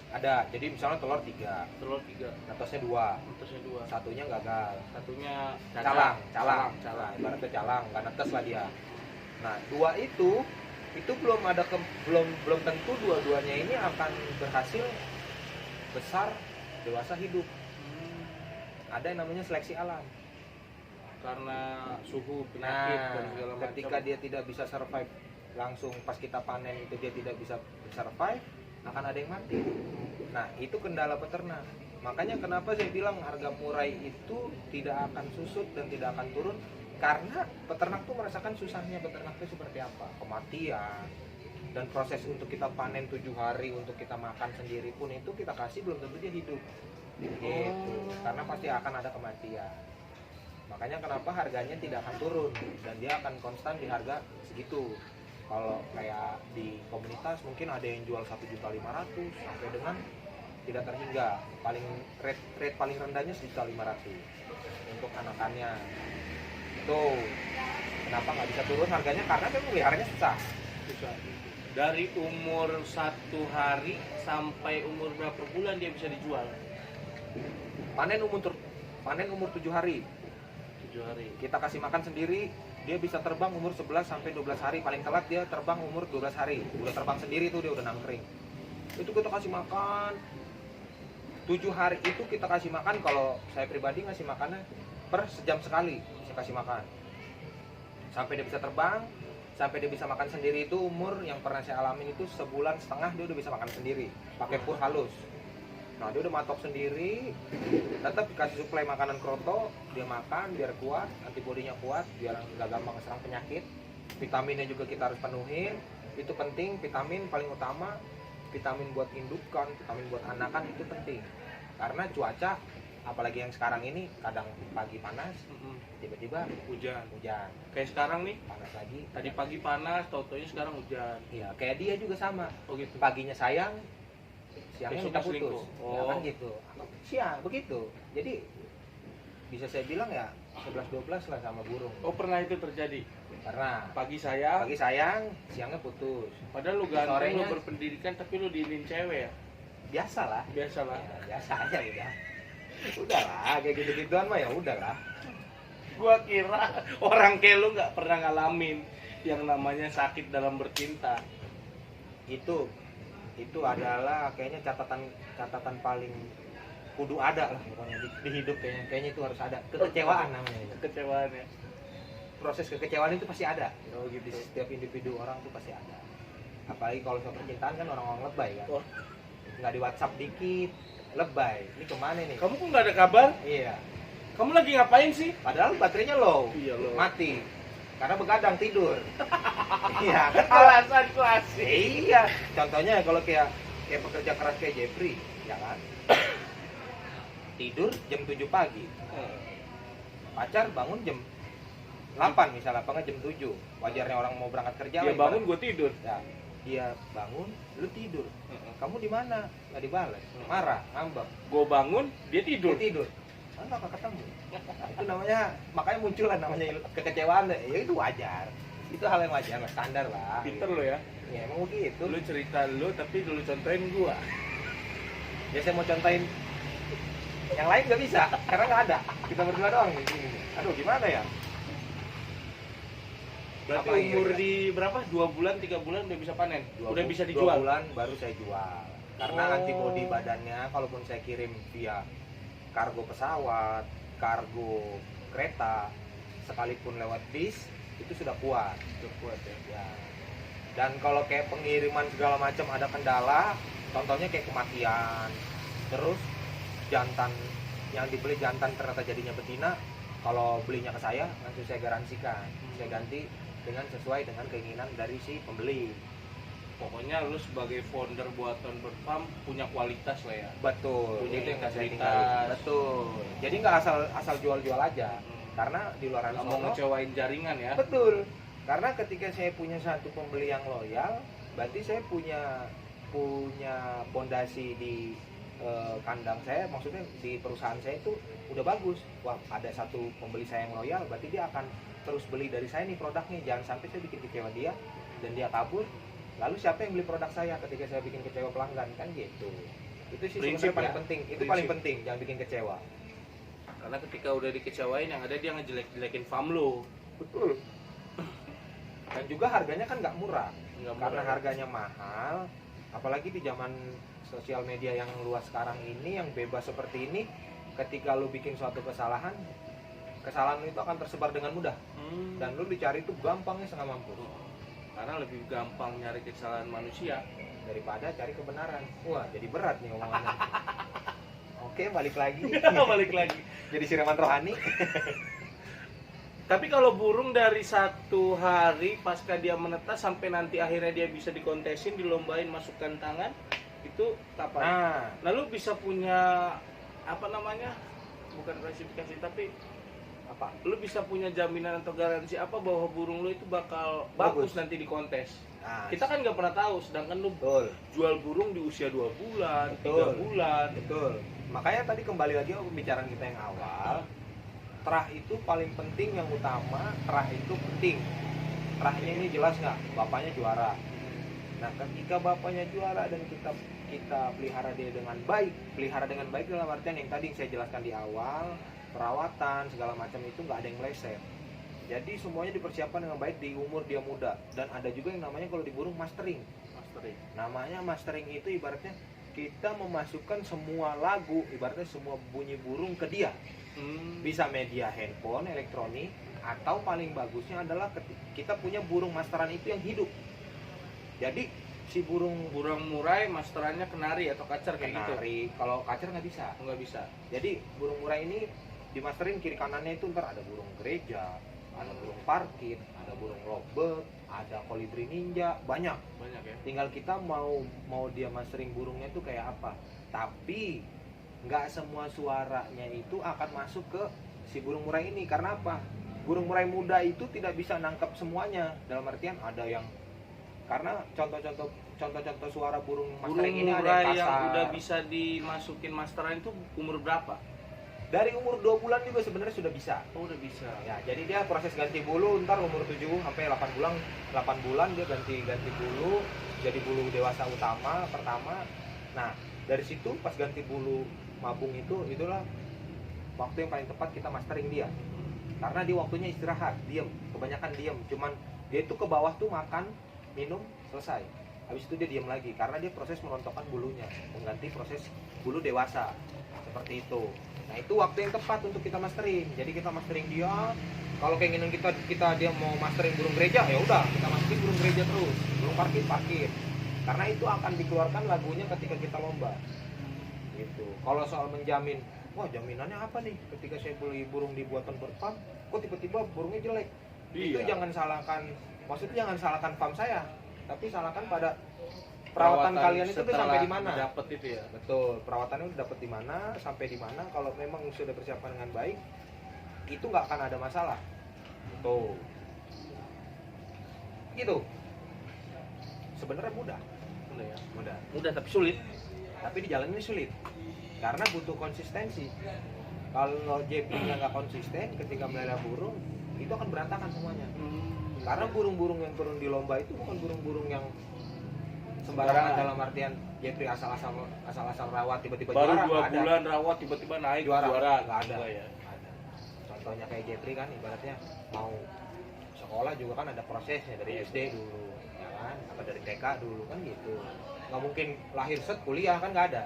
ada. Jadi misalnya telur 3, Telur 3, netesnya 2, netesnya 2. satunya gagal. Satunya Calang. Calang. Ibaratnya calang, nggak netes lah dia. Nah, 2 itu belum ada belum tentu dua-duanya ini akan berhasil besar dewasa hidup. Ada yang namanya seleksi alam. Karena suhu, penyakit dan segala macam. Ketika dia tidak bisa survive langsung pas kita panen itu dia tidak bisa survive, akan ada yang mati. Nah, itu kendala peternak. Makanya kenapa saya bilang harga murai itu tidak akan susut dan tidak akan turun, karena peternak tuh merasakan susahnya peternak itu seperti apa, kematian, dan proses untuk kita panen 7 hari untuk kita makan sendiri pun itu kita kasih belum tentu dia hidup gitu. Karena pasti akan ada kematian. Makanya kenapa harganya tidak akan turun dan dia akan konstan di harga segitu. Kalau kayak di komunitas mungkin ada yang jual 1.500.000 sampai dengan tidak terhingga. Paling rate paling rendahnya 1.500.000 untuk anakannya. Itu kenapa nggak bisa turun harganya, karena kan pemeliharanya susah. Dari umur 1 hari sampai umur berapa bulan dia bisa dijual? Panen umur 7 hari. 7 hari. Kita kasih makan sendiri, dia bisa terbang umur 11 sampai 12 hari. Paling telat dia terbang umur 12 hari. Udah terbang sendiri tuh, dia udah nangkring. Itu kita kasih makan 7 hari itu kita kasih makan. Kalau saya pribadi ngasih makannya per sejam sekali saya kasih makan sampai dia bisa terbang, sampai dia bisa makan sendiri. Itu umur yang pernah saya alamin itu 1,5 bulan dia udah bisa makan sendiri pakai pur halus. Nah dia udah matok sendiri, tetap dikasih suplai makanan kroto, dia makan biar kuat, antibodinya kuat, biar nggak gampang serang penyakit. Vitaminnya juga kita harus penuhin, itu penting. Vitamin paling utama, vitamin buat indukan, vitamin buat anakan itu penting. Karena cuaca, apalagi yang sekarang ini, kadang pagi panas, tiba-tiba Hujan. Kayak sekarang nih, panas lagi. tadi pagi panas, tau-taunya sekarang hujan. Iya, kayak dia juga sama. Oh gitu. Paginya sayang, siangnya Besok minta putus. selingkuh. Ya kan gitu. Siang begitu. Jadi bisa saya bilang ya 11-12 lah sama burung. Oh pernah itu terjadi? Karena Pagi sayang, pagi sayang, siangnya putus. padahal lu ganteng, lu Sorenya- berpendidikan, tapi lu diinin cewek ya? Biasa lah. Biasalah. Ya, biasa aja udah. Udahlah, kayak gitu-gituan mah ya udahlah. Gua kira orang kayak lu nggak pernah ngalamin yang namanya sakit dalam bercinta. Itu adalah kayaknya catatan paling kudu ada lah pokoknya di hidup. Kayaknya itu harus ada. Kekecewaan namanya itu. Kecewaannya. Proses kekecewaan itu pasti ada. Oh Di gitu. setiap individu orang tuh pasti ada. Apalagi kalau soal percintaan kan orang-orang lebay kan. Oh. Nggak di WhatsApp dikit, lebay. Ini kemana nih? Kamu kok nggak ada kabar? Iya. Kamu lagi ngapain sih? Padahal baterainya low. Iya, low. Mati. Karena begadang tidur. Iya kan? Alasan klasik. Iya. Contohnya kalau kayak pekerja keras kayak Jeffrey, ya kan? Tidur jam 7 pagi. Pacar bangun jam 8 misalnya, apa nggak jam 7. Wajarnya orang mau berangkat kerja. Dia lah, bangun, ibarat. gue tidur. Ya, dia bangun, lu tidur. Kamu di mana? Nggak dibalas. Marah, ngambek. Gue bangun, dia tidur. Dia tidur. Mana nggak ketemu? Nah, itu namanya, makanya munculan namanya kekecewaan. Ya itu wajar. Itu hal yang wajar, lah, standar lah. Pinter lo ya. Ya emang begitu. Lu cerita lu, tapi dulu contohin gua. Ya saya mau contohin yang lain nggak bisa, karena nggak ada. Kita berdua doang nih. Aduh gimana ya? Berarti Apa lagi umur kira-kira? di berapa? 2 bulan, 3 bulan udah bisa panen? Udah bisa 2 dijual? bulan baru saya jual. Karena Oh. antibodi badannya, kalaupun saya kirim via kargo pesawat, kargo kereta, sekalipun lewat bis, itu sudah kuat. Udah kuat ya. Ya. Dan kalau kayak pengiriman segala macam ada kendala, contohnya kayak kematian, terus jantan yang dibeli jantan ternyata jadinya betina, kalau belinya ke saya langsung saya garansikan, saya ganti dengan sesuai dengan keinginan dari si pembeli. Pokoknya lu sebagai founder buatan Bird Farm punya kualitas lah ya. Betul. Punya Itu yang nggak saya integritas. tinggalin. Betul. Jadi nggak asal jual-jual aja, karena di luar Nggak mau sana. ngecewain jaringan ya. Betul. Karena ketika saya punya satu pembeli yang loyal, berarti saya punya pondasi di kandang saya, maksudnya di perusahaan saya itu udah bagus. Wah, ada satu pembeli saya yang loyal, berarti dia akan terus beli dari saya nih produknya. Jangan sampai saya bikin kecewa dia dan dia kabur. Lalu siapa yang beli produk saya ketika saya bikin kecewa pelanggan, kan gitu. Itu sih Prinsip sebenarnya paling ya? penting. Itu Prinsip. paling penting, jangan bikin kecewa. Karena ketika udah dikecewain yang ada dia ngejelek-jelekin farm lu. Betul. Dan juga harganya kan nggak murah. Nggak Karena murah. harganya mahal, apalagi di zaman sosial media yang luas sekarang ini, yang bebas seperti ini, ketika lu bikin suatu kesalahan lu itu akan tersebar dengan mudah, dan lu dicari itu gampangnya setengah mampus Karena lebih gampang nyari kesalahan manusia. daripada cari kebenaran. Wah, jadi berat nih omongannya. Oke, balik lagi. Balik lagi. Jadi siraman rohani. Tapi kalau burung dari 1 hari pasca dia menetas sampai nanti akhirnya dia bisa dikontesin, dilombain, masukkan tangan, itu kapan? Nah, Lalu bisa punya apa namanya? Bukan klasifikasi, tapi apa? lu bisa punya jaminan atau garansi apa bahwa burung lu itu bakal bagus nanti di kontes. Nah, Kita kan nggak pernah tahu, sedangkan lu betul. jual burung di usia 2 bulan, Betul. 3 bulan. Betul. Makanya tadi kembali lagi ke pembicaraan kita yang awal. Terah itu paling penting, yang utama terah itu penting. Terahnya ini jelas nggak? Bapaknya juara. Nah, ketika bapaknya juara dan kita pelihara dia dengan baik, pelihara dengan baik dalam artian yang tadi saya jelaskan di awal, perawatan segala macam itu nggak ada yang meleset. Jadi semuanya dipersiapkan dengan baik di umur dia muda. Dan ada juga yang namanya kalau di burung mastering. Mastering. Namanya mastering itu ibaratnya kita memasukkan semua lagu, ibaratnya semua bunyi burung ke dia. Bisa media handphone, elektronik, atau paling bagusnya adalah kita punya burung masteran itu yang hidup. Jadi si burung murai masterannya kenari atau kacer kayak gitu. kenari, kalau kacer nggak bisa. Nggak bisa. Jadi burung murai ini dimasterin kiri kanannya itu ntar ada burung gereja, ada burung parkit, ada burung lovebird, ada kolibri ninja, banyak. Banyak ya. Tinggal kita mau dia mastering burungnya itu kayak apa. Tapi nggak semua suaranya itu akan masuk ke si burung murai ini. Karena apa? Burung murai muda itu tidak bisa nangkep semuanya. Dalam artian ada yang, karena contoh-contoh suara burung mastering ini ada murai yang yang kasar. udah bisa dimasukin masteran itu umur berapa? Dari umur 2 bulan juga sebenarnya sudah bisa. Oh, udah bisa. Ya, jadi dia proses ganti bulu ntar umur 7 sampai 8 bulan dia ganti bulu, jadi bulu dewasa utama pertama. Nah, dari situ pas ganti bulu mabung itulah waktu yang paling tepat kita mastering dia. Karena dia waktunya istirahat, diam, kebanyakan diam. Cuman dia itu ke bawah tuh makan, minum, selesai. Habis itu dia diam lagi karena dia proses merontokkan bulunya, mengganti proses bulu dewasa. Seperti itu. Nah, itu waktu yang tepat untuk kita mastering. Jadi kita mastering dia. Kalau keinginan kita dia mau mastering burung gereja, ya udah kita mastering burung gereja terus. Burung parkit. Karena itu akan dikeluarkan lagunya ketika kita lomba. Gitu. Kalau soal menjamin, wah jaminannya apa nih? Ketika saya beli burung dibuatan berfarm, kok tiba-tiba burungnya jelek? Itu jangan salahkan. Maksudnya jangan salahkan farm saya, tapi salahkan pada perawatan kalian itu tuh sampai di mana? Dapat itu ya. Betul, perawatannya udah dapat di mana, sampai di mana. Kalau memang sudah persiapan dengan baik, itu nggak akan ada masalah. Tuh, gitu. Sebenarnya mudah, Mudah tapi sulit. tapi di jalan ini sulit. Karena butuh konsistensi. Kalau JP-nya nggak konsisten, ketika melihara burung, itu akan berantakan semuanya. Karena burung-burung yang turun di lomba itu bukan burung-burung yang sembarangan dalam artian Jeffrey asal-asal rawat tiba-tiba Baru juara. 2 bulan rawat tiba-tiba naik juara. Nggak ada. Ya. Contohnya kayak Jeffrey kan ibaratnya mau sekolah juga kan ada prosesnya dari SD dulu, ya kan? Apa dari TK dulu kan gitu. Nggak mungkin lahir set kuliah kan nggak ada.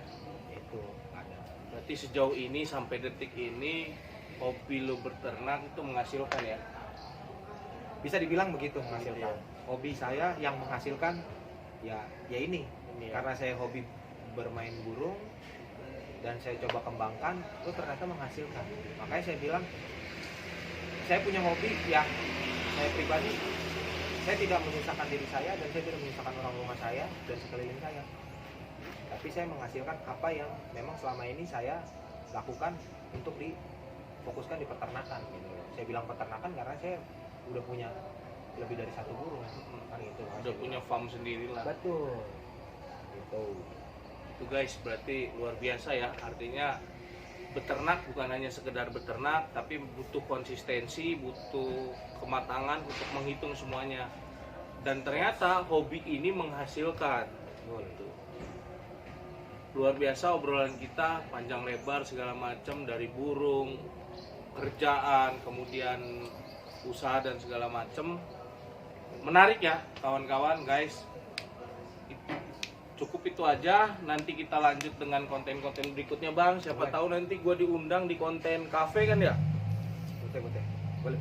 Itu nggak ada. Berarti sejauh ini sampai detik ini hobi lo berternak itu menghasilkan ya? Bisa dibilang begitu menghasilkan. Iya. Hobi saya yang menghasilkan ya ini. Ya. Karena saya hobi bermain burung dan saya coba kembangkan, itu ternyata menghasilkan. Makanya saya bilang saya punya hobi ya, saya pribadi saya tidak menyusahkan diri saya dan saya tidak menyusahkan orang rumah saya dan sekeliling saya. Tapi saya menghasilkan apa yang memang selama ini saya lakukan untuk difokuskan di peternakan gitu. Saya bilang peternakan karena saya udah punya lebih dari 1 burung kan gitu. Udah punya farm sendiri lah. Betul. Gitu. Itu guys, berarti luar biasa ya. Artinya beternak bukan hanya sekedar beternak, tapi butuh konsistensi, butuh kematangan untuk menghitung semuanya. Dan ternyata hobi ini menghasilkan. Gitu. Luar biasa obrolan kita, panjang lebar segala macam, dari burung, kerjaan, kemudian usaha dan segala macam. Menarik ya kawan-kawan, guys. Cukup itu aja, nanti kita lanjut dengan konten-konten berikutnya Bang. Siapa tahu nanti gue diundang di konten kafe kan ya? Boleh.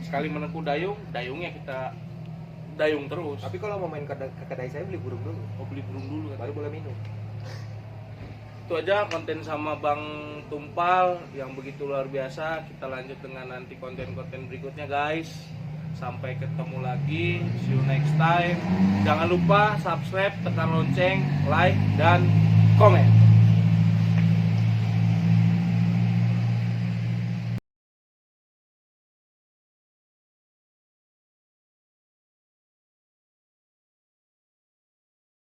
Sekali meneku dayungnya kita dayung terus. Tapi kalau mau main ke kedai saya beli burung dulu. Oh, beli burung dulu kan? Baru boleh minum. Itu aja konten sama Bang Tumpal yang begitu luar biasa. Kita lanjut dengan nanti konten-konten berikutnya guys. Sampai ketemu lagi, see you next time. Jangan lupa subscribe, tekan lonceng, like, dan komen.